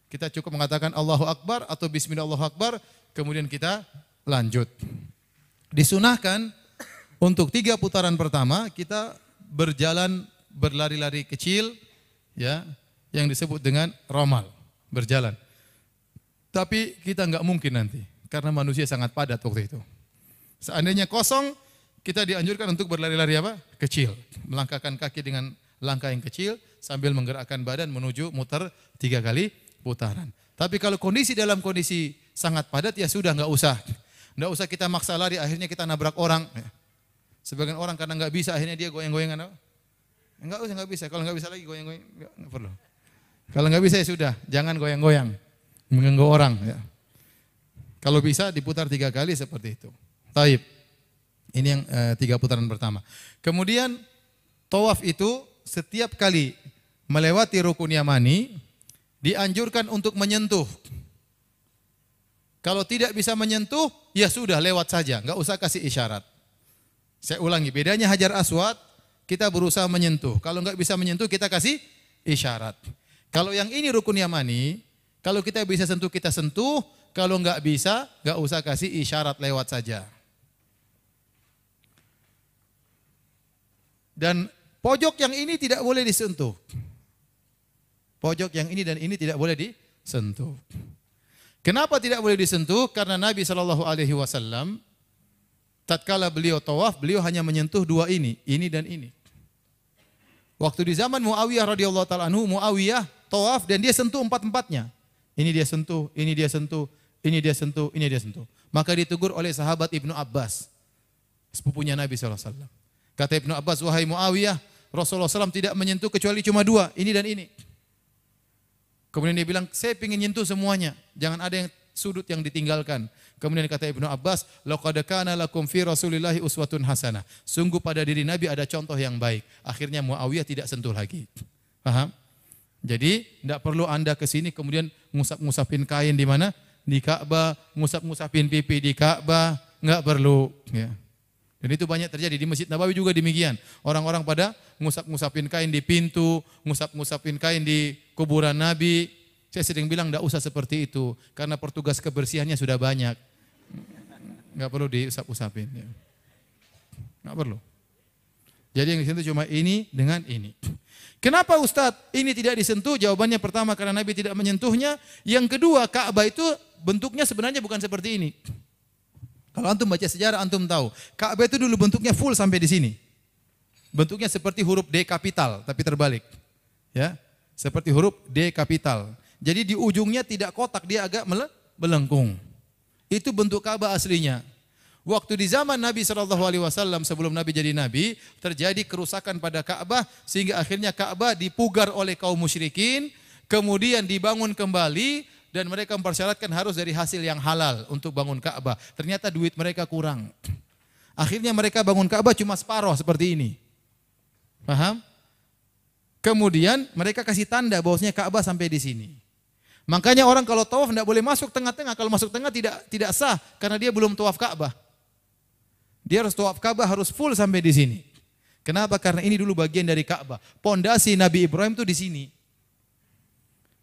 Kita cukup mengatakan Allahu Akbar atau Bismillah Allahu Akbar, kemudian kita lanjut. Disunahkan untuk 3 putaran pertama kita berjalan berlari-lari kecil, ya, yang disebut dengan romal, berjalan. Tapi kita nggak mungkin nanti, karena manusia sangat padat waktu itu. Seandainya kosong, kita dianjurkan untuk berlari-lari apa? Kecil, melangkahkan kaki dengan langkah yang kecil sambil menggerakkan badan menuju muter 3 kali putaran. Tapi kalau dalam kondisi sangat padat ya sudah nggak usah kita maksa lari akhirnya kita nabrak orang. Sebagian orang karena nggak bisa akhirnya dia goyang-goyangan. Nggak bisa. Kalau nggak bisa lagi goyang-goyang nggak perlu. Kalau nggak bisa ya sudah, jangan goyang-goyang mengganggu orang. Ya. Kalau bisa diputar 3 kali seperti itu. Taib. Ini yang 3 putaran pertama. Kemudian tawaf itu setiap kali melewati rukun yamani dianjurkan untuk menyentuh. Kalau tidak bisa menyentuh, ya sudah lewat saja, nggak usah kasih isyarat. Saya ulangi, bedanya Hajar Aswad, kita berusaha menyentuh. Kalau nggak bisa menyentuh, kita kasih isyarat. Kalau yang ini rukun yamani, kalau kita bisa sentuh, kita sentuh. Kalau nggak bisa, nggak usah kasih isyarat, lewat saja. Dan pojok yang ini tidak boleh disentuh. Pojok yang ini dan ini tidak boleh disentuh. Kenapa tidak boleh disentuh? Karena Nabi SAW tatkala beliau tawaf, beliau hanya menyentuh 2 ini dan ini. Waktu di zaman Muawiyah radhiyallahu taala anhu, Muawiyah tawaf dan dia sentuh 4-4-nya. Ini dia sentuh, ini dia sentuh, ini dia sentuh, ini dia sentuh. Maka ditegur oleh sahabat Ibnu Abbas, sepupunya Nabi SAW. Kata Ibnu Abbas, wahai Muawiyah, Rasulullah SAW tidak menyentuh kecuali cuma 2, ini dan ini. Kemudian dia bilang, saya ingin nyentuh semuanya. Jangan ada yang sudut yang ditinggalkan. Kemudian kata Ibnu Abbas, laqad kana lakum fi Rasulillahi uswatun hasanah. Sungguh pada diri Nabi ada contoh yang baik. Akhirnya Muawiyah tidak sentuh lagi. Paham? Jadi tidak perlu Anda ke sini kemudian ngusap-ngusapin kain di mana? Di Ka'bah, ngusap-ngusapin pipi di Ka'bah, enggak perlu, ya. Dan itu banyak terjadi di Masjid Nabawi juga demikian. Orang-orang pada ngusap-ngusapin kain di pintu, ngusap-ngusapin kain di kuburan Nabi. Saya sering bilang tidak usah seperti itu, karena petugas kebersihannya sudah banyak. Nggak perlu diusap-usapin. Ya. Nggak perlu. Jadi yang disentuh cuma ini dengan ini. Kenapa Ustadz ini tidak disentuh? Jawabannya pertama karena Nabi tidak menyentuhnya. Yang kedua, Ka'bah itu bentuknya sebenarnya bukan seperti ini. Kalau antum baca sejarah antum tahu, Ka'bah itu dulu bentuknya full sampai di sini. Bentuknya seperti huruf D kapital tapi terbalik. Ya, seperti huruf D kapital. Jadi di ujungnya tidak kotak, dia agak melengkung. Itu bentuk Ka'bah aslinya. Waktu di zaman Nabi SAW sebelum Nabi jadi Nabi, terjadi kerusakan pada Ka'bah sehingga akhirnya Ka'bah dipugar oleh kaum musyrikin, kemudian dibangun kembali dan mereka mempersyaratkan harus dari hasil yang halal untuk bangun Ka'bah. Ternyata duit mereka kurang. Akhirnya mereka bangun Ka'bah cuma separuh seperti ini. Paham? Kemudian mereka kasih tanda bahwasanya Ka'bah sampai di sini. Makanya orang kalau tawaf tidak boleh masuk tengah-tengah. Kalau masuk tengah tidak sah karena dia belum tawaf Ka'bah. Dia harus tawaf Ka'bah harus full sampai di sini. Kenapa? Karena ini dulu bagian dari Ka'bah. Pondasi Nabi Ibrahim itu di sini.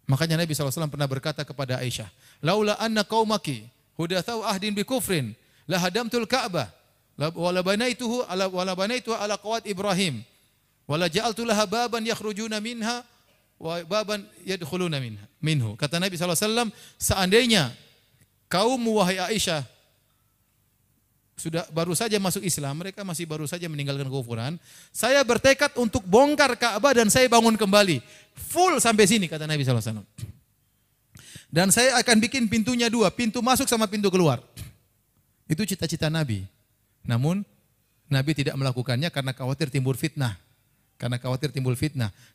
Makanya Nabi SAW pernah berkata kepada Aisyah, "Laula anna qaumaki hudatsau ahdin bi kufrin la hadamtul Ka'bah wala banaituhu ala qawat Ibrahim wala ja'altu laha baban yakhrujuna minha wa baban yadkhuluna minhu." Kata Nabi SAW, seandainya kaum wahai Aisyah sudah baru saja masuk Islam, mereka masih baru saja meninggalkan kekufuran, saya bertekad untuk bongkar Ka'bah dan saya bangun kembali. Full sampai sini, kata Nabi SAW. Dan saya akan bikin pintunya dua, pintu masuk sama pintu keluar. Itu cita-cita Nabi. Namun, Nabi tidak melakukannya karena khawatir timbul fitnah.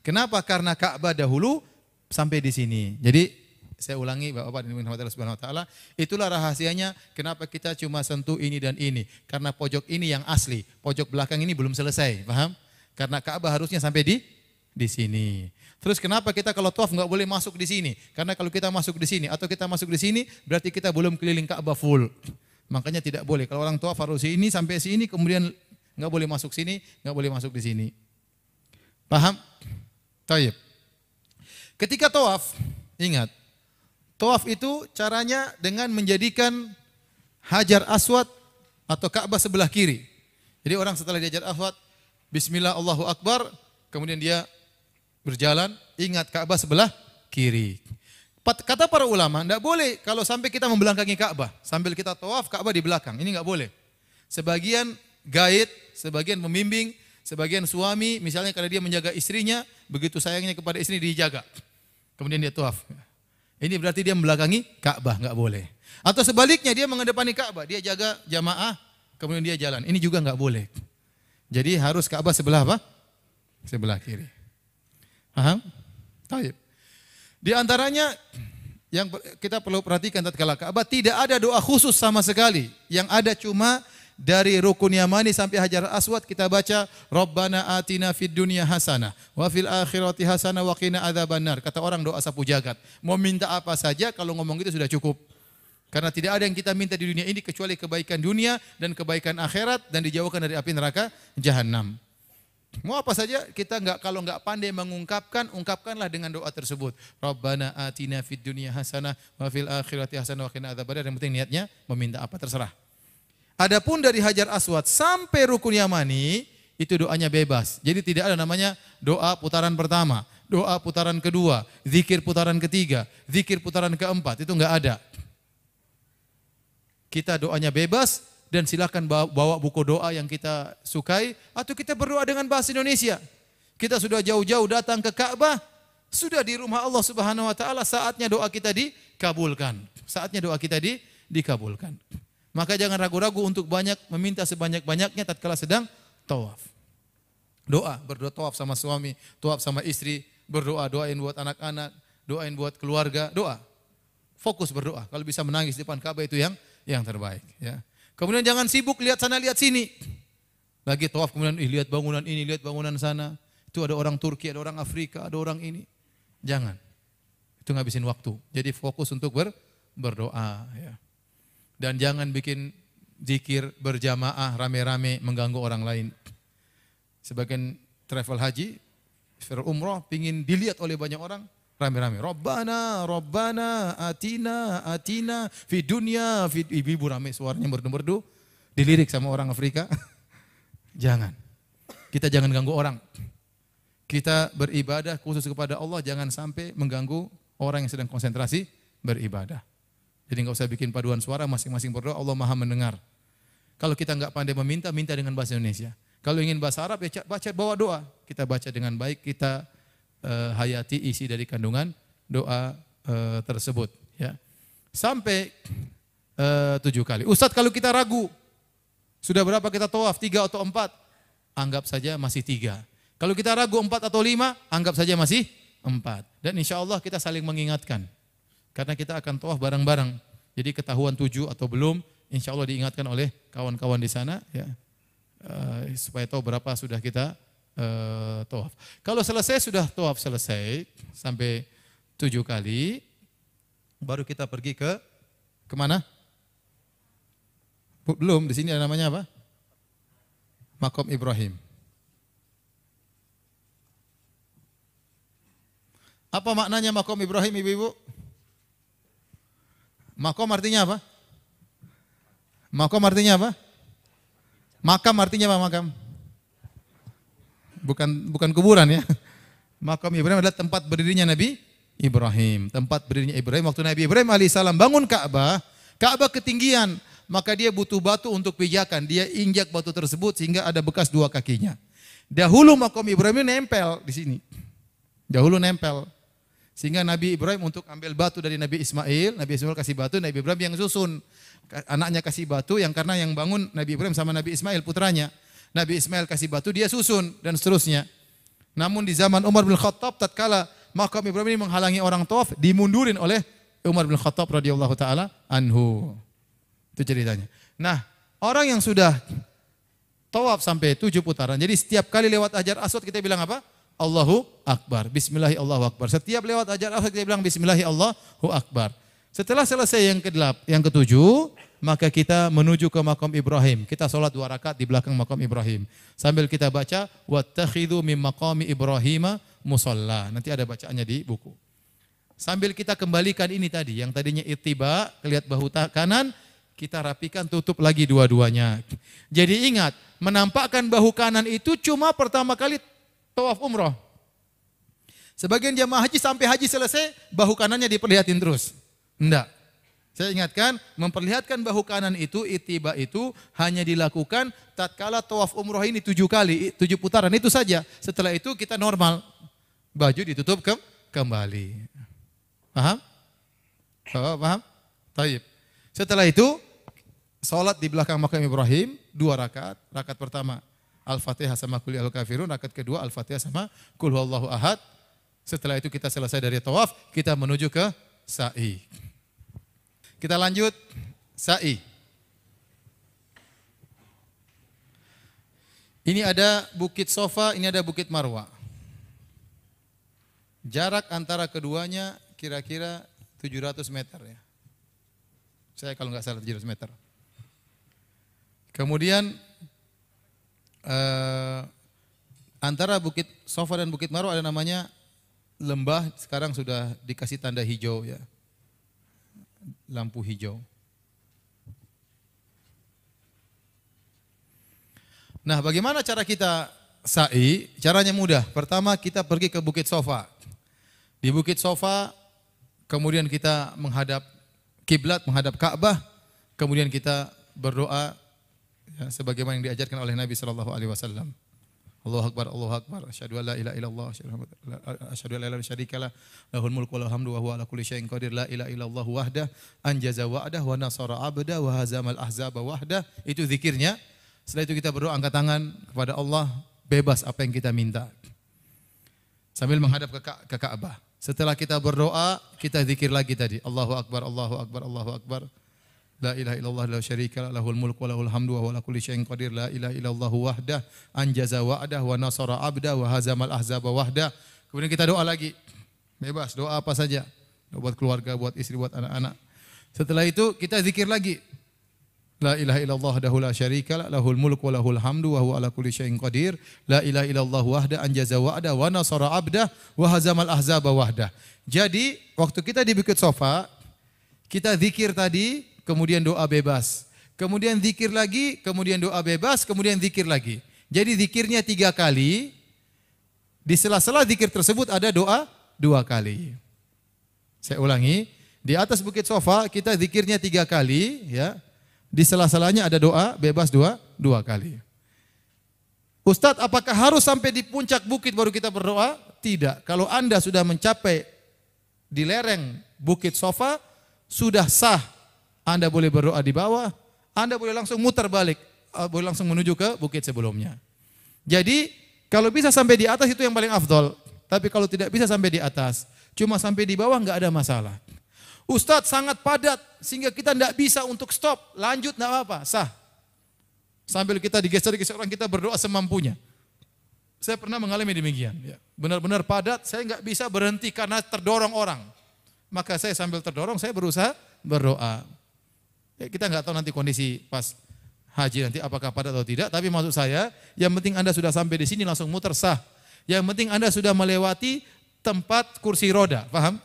Kenapa? Karena Ka'bah dahulu sampai di sini. Jadi, saya ulangi Bapak dan Ibu Subhanahu wa taala, itulah rahasianya kenapa kita cuma sentuh ini dan ini. Karena pojok ini yang asli, pojok belakang ini belum selesai, paham? Karena Ka'bah harusnya sampai di sini. Terus kenapa kita kalau tawaf enggak boleh masuk di sini? Karena kalau kita masuk di sini atau kita masuk di sini berarti kita belum keliling Ka'bah full. Makanya tidak boleh. Kalau orang tawaf harus ini sampai sini, kemudian enggak boleh masuk sini, enggak boleh masuk di sini. Paham? Taib. Ketika tawaf, ingat, tawaf itu caranya dengan menjadikan Hajar Aswad atau Ka'bah sebelah kiri. Jadi orang setelah di Hajar Aswad, Bismillah Allahu Akbar, kemudian dia berjalan, ingat Ka'bah sebelah kiri. Kata para ulama, tidak boleh kalau sampai kita membelakangi Ka'bah, sambil kita tawaf Ka'bah di belakang, ini enggak boleh. Sebagian gaid, sebagian pembimbing, sebagian suami, misalnya karena dia menjaga istrinya, begitu sayangnya kepada istri dijaga. Kemudian dia tawaf. Ini berarti dia membelakangi Ka'bah, enggak boleh. Atau sebaliknya dia menghadapani Ka'bah, dia jaga jamaah, kemudian dia jalan. Ini juga enggak boleh. Jadi harus Ka'bah sebelah apa? Sebelah kiri. Paham? Taib. Di antaranya yang kita perlu perhatikan tatkala Ka'bah tidak ada doa khusus sama sekali. Yang ada cuma dari Rukun Yamani sampai Hajar Aswad kita baca Rabbana atina fid dunya hasanah wa fil akhirati hasanah wa qina adzabannar. Kata orang doa sapu jagat. Mau minta apa saja kalau ngomong itu sudah cukup. Karena tidak ada yang kita minta di dunia ini kecuali kebaikan dunia dan kebaikan akhirat dan dijauhkan dari api neraka jahanam. Mau apa saja kita kalau enggak pandai mengungkapkan, ungkapkanlah dengan doa tersebut. Rabbana atina fid dunya hasanah wa fil akhirati hasanah wa qina adzabannar. Yang penting niatnya meminta apa terserah. Adapun dari Hajar Aswad sampai Rukun Yamani itu doanya bebas. Jadi tidak ada namanya doa putaran pertama, doa putaran kedua, zikir putaran ketiga, zikir putaran keempat. Itu enggak ada. Kita doanya bebas dan silakan bawa buku doa yang kita sukai atau kita berdoa dengan bahasa Indonesia. Kita sudah jauh-jauh datang ke Ka'bah, sudah di rumah Allah Subhanahu wa taala, saatnya doa kita dikabulkan. Saatnya doa kita dikabulkan. Maka jangan ragu-ragu untuk meminta sebanyak-banyaknya tatkala sedang tawaf. Berdoa tawaf sama suami, tawaf sama istri, doain buat anak-anak, doain buat keluarga, doa. Fokus berdoa. Kalau bisa menangis di depan Ka'bah itu yang terbaik, ya. Kemudian jangan sibuk lihat sana lihat sini. Lagi tawaf kemudian lihat bangunan ini, lihat bangunan sana. Itu ada orang Turki, ada orang Afrika, ada orang ini. Jangan. Itu ngabisin waktu. Jadi fokus untuk berdoa, ya. Dan jangan bikin zikir berjamaah rame-rame mengganggu orang lain. Sebagian travel haji, umroh pingin dilihat oleh banyak orang, Rame-rame. Rabbana, Rabbana, atina, atina, fi dunya, fi ibu-ibu rame suaranya merdu-merdu. Dilirik sama orang Afrika. Jangan. Kita jangan ganggu orang. Kita beribadah khusus kepada Allah, jangan sampai mengganggu orang yang sedang konsentrasi beribadah. Jadi enggak usah bikin paduan suara, masing-masing berdoa, Allah Maha mendengar. Kalau kita enggak pandai meminta, minta dengan bahasa Indonesia. Kalau ingin bahasa Arab, ya baca bawa doa. Kita baca dengan baik, kita hayati isi dari kandungan doa tersebut. Ya. Sampai 7 kali. Ustadz, kalau kita ragu, sudah berapa kita tawaf, 3 atau 4? Anggap saja masih 3. Kalau kita ragu 4 atau 5, anggap saja masih 4. Dan insya Allah kita saling mengingatkan. Karena kita akan tawaf bareng-bareng. Jadi ketahuan 7 atau belum, insya Allah diingatkan oleh kawan-kawan di sana. Ya. Supaya tahu berapa sudah kita tawaf. Kalau selesai, sudah tawaf selesai sampai 7 kali, baru kita pergi ke kemana? Belum, di sini ada namanya apa? Maqam Ibrahim. Apa maknanya Maqam Ibrahim, ibu-ibu? Maqam artinya apa? Maqam artinya apa? Makam artinya apa makam? Bukan kuburan ya. Makam Ibrahim adalah tempat berdirinya Nabi Ibrahim. Tempat berdirinya Ibrahim waktu Nabi Ibrahim alaihissalam bangun Ka'bah. Ka'bah ketinggian, maka dia butuh batu untuk pijakan. Dia injak batu tersebut sehingga ada bekas 2 kakinya. Dahulu makam Ibrahim ini nempel di sini. Dahulu nempel. Sehingga Nabi Ibrahim untuk ambil batu dari Nabi Ismail kasih batu, Nabi Ibrahim yang susun. Anaknya kasih batu, yang karena yang bangun Nabi Ibrahim sama Nabi Ismail putranya. Nabi Ismail kasih batu, dia susun dan seterusnya. Namun di zaman Umar bin Khattab, tatkala makam Ibrahim ini menghalangi orang tawaf, dimundurin oleh Umar bin Khattab radhiyallahu taala anhu. Itu ceritanya. Nah, orang yang sudah tawaf sampai 7 putaran, jadi setiap kali lewat Hajar Aswad kita bilang apa? Allahu Akbar. Bismillahi Allahu Akbar. Setiap lewat Hajar Aswad kita bilang Bismillahi Allahu Akbar. Setelah selesai yang ke-7, maka kita menuju ke makam Ibrahim. Kita sholat 2 rakaat di belakang makam Ibrahim. Sambil kita baca, wattakhidhu mim maqami Ibrahim musalla. Nanti ada bacaannya di buku. Sambil kita kembalikan ini tadi, yang tadinya ittiba, lihat bahu kanan, kita rapikan, tutup lagi dua-duanya. Jadi ingat, menampakkan bahu kanan itu cuma pertama kali tawaf umroh. Sebagian jamaah haji sampai haji selesai, bahu kanannya diperlihatin terus. Enggak. Saya ingatkan, memperlihatkan bahu kanan itu, ittiba itu hanya dilakukan tatkala tawaf umroh ini 7 kali, 7 putaran itu saja. Setelah itu kita normal. Baju ditutup kembali. Paham? Oh, paham? Taib. Setelah itu, salat di belakang makam Ibrahim 2 rakaat. Rakaat pertama Al-Fatihah sama Qul ya ayyuhal kafirun, rakaat kedua Al-Fatihah sama Qul huwallahu ahad. Setelah itu kita selesai dari tawaf, kita menuju ke sa'i. Kita lanjut sa'i. Ini ada Bukit Sofa, ini ada Bukit Marwa. Jarak antara keduanya kira-kira 700 meter ya. Saya kalau nggak salah 700 meter. Kemudian antara Bukit Sofa dan Bukit Marwa ada namanya lembah, sekarang sudah dikasih tanda hijau ya. Lampu hijau. Nah, bagaimana cara kita sa'i? Caranya mudah. Pertama kita pergi ke Bukit Sofa. Di Bukit Sofa kemudian kita menghadap kiblat, menghadap Ka'bah, kemudian kita berdoa ya, sebagaimana yang diajarkan oleh Nabi sallallahu alaihi wasallam. Allahu Akbar, Allahu Akbar, asyhadu an la ilaha illallah, asyhadu an la ilaha syarikalah, lahul mulku wa lahul hamdu wa huwa ala kulli syai'in qadir, la ilaha illallah wahdah, anjaza wa'dah wa nasara 'abda wa hazamal ahzaba wahdah. Itu zikirnya. Setelah itu kita berdoa, angkat tangan kepada Allah, bebas apa yang kita minta. Sambil menghadap ke Ka'bah. Setelah kita berdoa, kita zikir lagi tadi. Allahu Akbar, Allahu Akbar, Allahu Akbar. La ilaha illallah la syarika lahul mulku wa lahul hamdu wa huwa ala kulli syai'in qadir, la ilaha illallah wahdah, anjaza wa'dah wa nasara 'abda wa hazamal ahzaba wahdah. Kemudian kita doa lagi. Bebas, doa apa saja. Doa buat keluarga, buat istri, buat anak-anak. Setelah itu kita zikir lagi. La ilaha illallah wahdahu la syarika lah, lahul mulku wa lahul hamdu wa huwa ala kulli syai'in qadir. La ilaha illallah wahda anjaza wa'da wa nasara 'abdah wa hazamal ahzaba wahdah. Jadi, waktu kita di Bukit Sofa, kita zikir tadi, kemudian doa bebas. Kemudian zikir lagi, kemudian doa bebas, kemudian zikir lagi. Jadi zikirnya 3 kali. Di sela-sela zikir tersebut ada doa 2 kali. Saya ulangi, di atas Bukit Sofa kita zikirnya 3 kali, ya. Di sela-selanya ada doa bebas 2 kali. Ustadz, apakah harus sampai di puncak bukit baru kita berdoa? Tidak. Kalau Anda sudah mencapai di lereng Bukit Sofa, sudah sah. Anda boleh berdoa di bawah, Anda boleh langsung muter balik, boleh langsung menuju ke bukit sebelumnya. Jadi, kalau bisa sampai di atas itu yang paling afdol. Tapi kalau tidak bisa sampai di atas, cuma sampai di bawah enggak ada masalah. Ustadz sangat padat sehingga kita tidak bisa untuk stop, lanjut tidak apa-apa, sah. Sambil kita digeser-geser orang, kita berdoa semampunya. Saya pernah mengalami demikian. Ya. Benar-benar padat, saya nggak bisa berhenti karena terdorong orang. Maka saya sambil terdorong, saya berusaha berdoa. Ya, kita nggak tahu nanti kondisi pas haji nanti apakah padat atau tidak. Tapi maksud saya, yang penting Anda sudah sampai di sini langsung muter sah. Yang penting Anda sudah melewati tempat kursi roda, paham?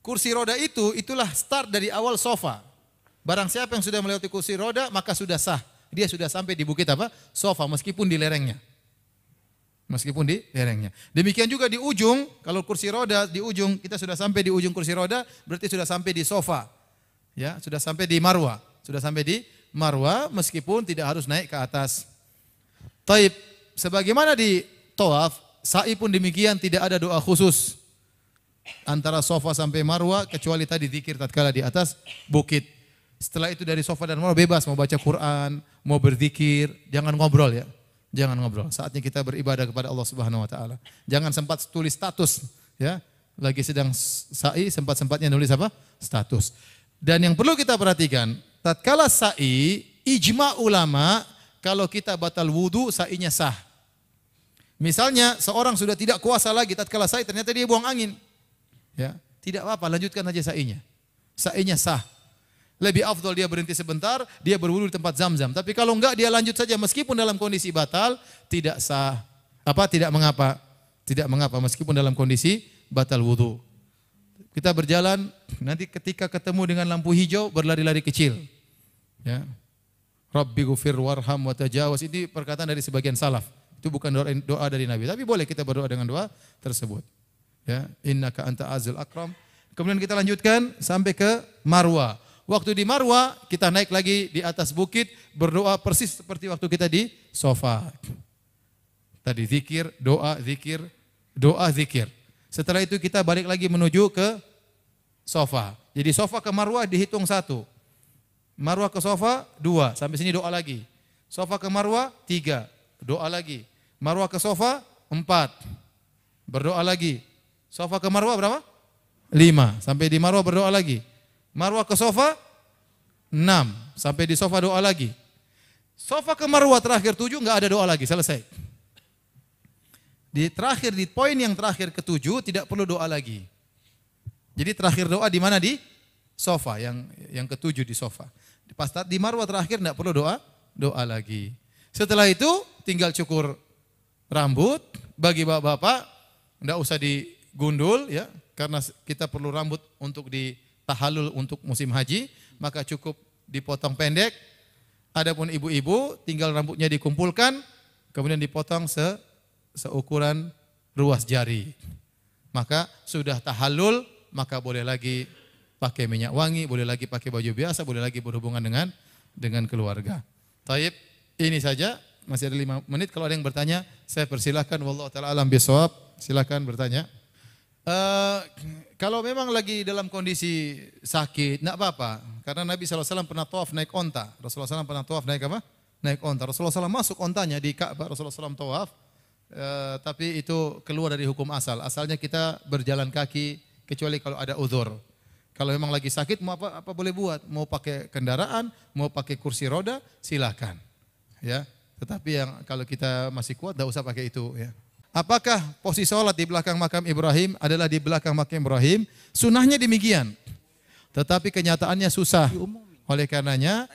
Kursi roda itulah start dari awal sofa. Barang siapa yang sudah melewati kursi roda, maka sudah sah. Dia sudah sampai di bukit apa? Sofa, meskipun di lerengnya. Meskipun di lerengnya. Demikian juga di ujung, kalau kursi roda di ujung, kita sudah sampai di ujung kursi roda, berarti sudah sampai di sofa. Ya, sudah sampai di marwah. Sudah sampai di marwah, meskipun tidak harus naik ke atas. Taib, sebagaimana di tawaf, sa'i pun demikian, tidak ada doa khusus antara sofa sampai marwah, kecuali tadi zikir tatkala di atas bukit. Setelah itu dari sofa dan marwah bebas, mau baca Quran, mau berzikir, jangan ngobrol ya. Jangan ngobrol. Saatnya kita beribadah kepada Allah Subhanahu wa taala. Jangan sempat tulis status ya. Lagi sedang sa'i, sempat-sempatnya nulis apa? Status. Dan yang perlu kita perhatikan, tatkala sa'i, ijma ulama kalau kita batal wudu, sa'inya sah. Misalnya seorang sudah tidak kuasa lagi tatkala sa'i, ternyata dia buang angin. Ya, tidak apa-apa, lanjutkan aja sa'inya. Sa'inya sah. Lebih afdol dia berhenti sebentar, dia berwudu di tempat Zam-Zam. Tapi kalau enggak, dia lanjut saja meskipun dalam kondisi batal, tidak sah. Tidak mengapa. Tidak mengapa meskipun dalam kondisi batal wudu. Kita berjalan, nanti ketika ketemu dengan lampu hijau, berlari-lari kecil. Ya. Rabbi ghufir warham wa tajawaz. Ini perkataan dari sebagian salaf. Itu bukan doa dari Nabi, tapi boleh kita berdoa dengan doa tersebut. Ya, innaka anta azul akram. Kemudian kita lanjutkan sampai ke Marwah. Waktu di Marwah kita naik lagi di atas bukit, berdoa persis seperti waktu kita di sofa. Tadi zikir, doa, zikir, doa, zikir. Setelah itu kita balik lagi menuju ke sofa. Jadi sofa ke Marwah dihitung 1. Marwah ke sofa 2, sampai sini doa lagi. Sofa ke Marwah 3, doa lagi. Marwah ke sofa 4, berdoa lagi. Sofa ke Marwah berapa? 5. Sampai di Marwah berdoa lagi. Marwah ke sofa 6. Sampai di sofa doa lagi. Sofa ke Marwah terakhir 7 enggak ada doa lagi, selesai. Di poin yang terakhir ke-7 tidak perlu doa lagi. Jadi terakhir doa di mana? Di sofa, yang ke-7 di sofa. Pas di Marwah terakhir enggak perlu doa lagi. Setelah itu tinggal cukur rambut, bagi bapak-bapak enggak usah digundul ya, karena kita perlu rambut untuk ditahallul untuk musim haji, maka cukup dipotong pendek. Adapun ibu-ibu tinggal rambutnya dikumpulkan, kemudian dipotong seukuran ruas jari. Maka sudah tahallul, maka boleh lagi pakai minyak wangi, boleh lagi pakai baju biasa, boleh lagi berhubungan dengan keluarga. Taib, ini saja, masih ada 5 menit. Kalau ada yang bertanya, saya persilahkan. Wallahu ta'ala alam bisawab. Silakan bertanya. Kalau memang lagi dalam kondisi sakit, enggak apa-apa. Karena Nabi SAW pernah tawaf naik onta. Rasulullah SAW pernah tawaf naik apa? Naik onta. Rasulullah SAW masuk ontanya di Ka'bah. Rasulullah SAW tawaf. Tapi itu keluar dari hukum asal. Asalnya kita berjalan kaki, kecuali kalau ada uzur. Kalau memang lagi sakit, mau apa boleh buat. Mau pakai kendaraan, mau pakai kursi roda, silakan. Ya. Tetapi yang kalau kita masih kuat, enggak usah pakai itu. Ya. Apakah posisi sholat di belakang makam Ibrahim adalah di belakang makam Ibrahim? Sunnahnya demikian. Tetapi kenyataannya susah. Oleh karenanya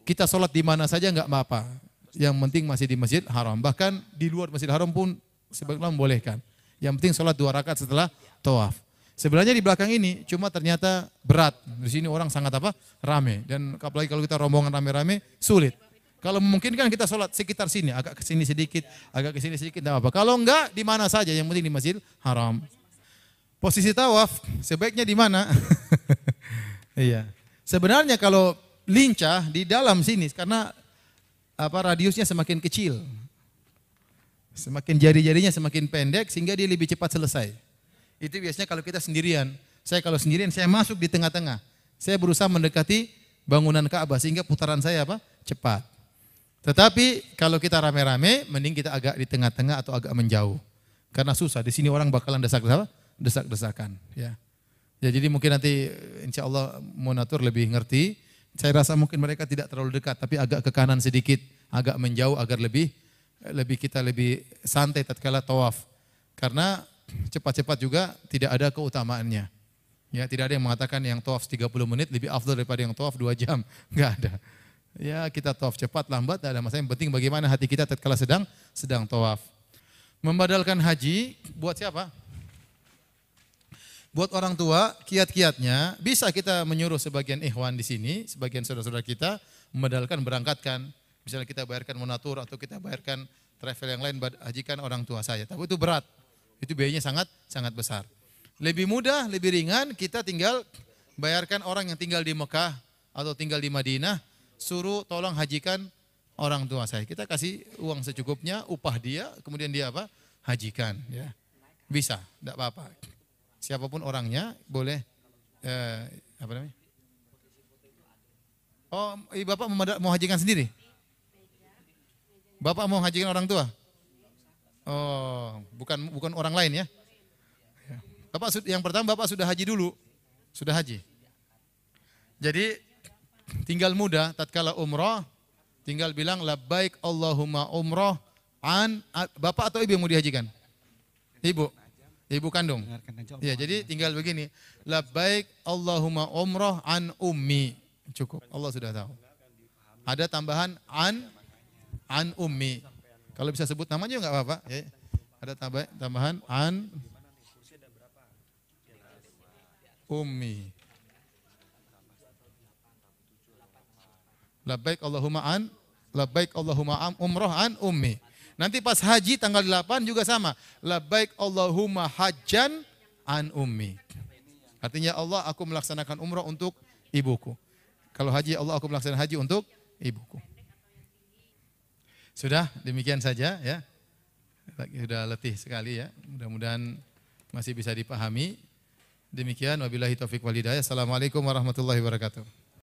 kita sholat di mana saja nggak apa-apa. Yang penting masih di Masjid Haram. Bahkan di luar Masjid Haram pun sebagian membolehkan. Yang penting sholat 2 rakaat setelah tawaf. Sebenarnya di belakang ini cuma ternyata berat. Di sini orang sangat rame. Dan apalagi kalau kita rombongan rame-rame sulit. Kalau memungkinkan kita sholat sekitar sini, agak ke sini sedikit, agak ke sini sedikit, tidak apa-apa. Kalau enggak di mana saja, yang penting di Masjid Haram. Posisi tawaf sebaiknya di mana? Iya. Sebenarnya kalau lincah di dalam sini karena radiusnya semakin kecil. Semakin jari-jarinya semakin pendek sehingga dia lebih cepat selesai. Itu biasanya kalau kita sendirian. Saya kalau sendirian saya masuk di tengah-tengah. Saya berusaha mendekati bangunan Ka'bah sehingga putaran saya cepat. Tetapi kalau kita rame-rame mending kita agak di tengah-tengah atau agak menjauh. Karena susah di sini orang bakalan desak-desakan ya. Ya jadi mungkin nanti insya Allah Monatur lebih ngerti. Saya rasa mungkin mereka tidak terlalu dekat tapi agak ke kanan sedikit, agak menjauh agar kita lebih santai tatkala tawaf. Karena cepat-cepat juga tidak ada keutamaannya. Ya, tidak ada yang mengatakan yang tawaf 30 menit lebih afdal daripada yang tawaf 2 jam. Enggak ada. Ya, kita tawaf cepat lambat tidak ada masalah. Yang penting bagaimana hati kita tatkala sedang tawaf. Membadalkan haji buat siapa? Buat orang tua, kiat-kiatnya bisa kita menyuruh sebagian ikhwan di sini, sebagian saudara-saudara kita membadalkan berangkatkan. Misalnya kita bayarkan Monatur atau kita bayarkan travel yang lain hajikan orang tua saya. Tapi itu berat. Itu biayanya sangat besar. Lebih mudah, lebih ringan kita tinggal bayarkan orang yang tinggal di Mekah atau tinggal di Madinah, suruh tolong hajikan orang tua saya. Kita kasih uang secukupnya, upah dia, kemudian dia hajikan ya. Bisa, tidak apa-apa. Siapapun orangnya boleh Oh, Bapak mau hajikan sendiri? Bapak mau hajikan orang tua? Oh, bukan orang lain ya? Bapak yang pertama Bapak sudah haji dulu. Sudah haji. Jadi tinggal mudah tatkala umrah tinggal bilang labbaik Allahumma umrah an Bapak atau Ibu yang mau dihajikan? Ibu kandung. Ya, jadi tinggal begini. Labbaik Allahumma umrah an ummi. Cukup. Allah sudah tahu. Ada tambahan an ummi. Kalau bisa sebut namanya enggak apa-apa, ya. Ada tambahan an ummi. Labbaik Allahumma umrah an ummi. Nanti pas haji tanggal 8 juga sama. Labbaik Allahumma hajjan an ummi. Artinya Allah aku melaksanakan umrah untuk ibuku. Kalau haji Allah aku melaksanakan haji untuk ibuku. Sudah demikian saja ya. Sudah letih sekali ya. Mudah-mudahan masih bisa dipahami. Demikian wabillahi taufik wal hidayah. Assalamualaikum warahmatullahi wabarakatuh.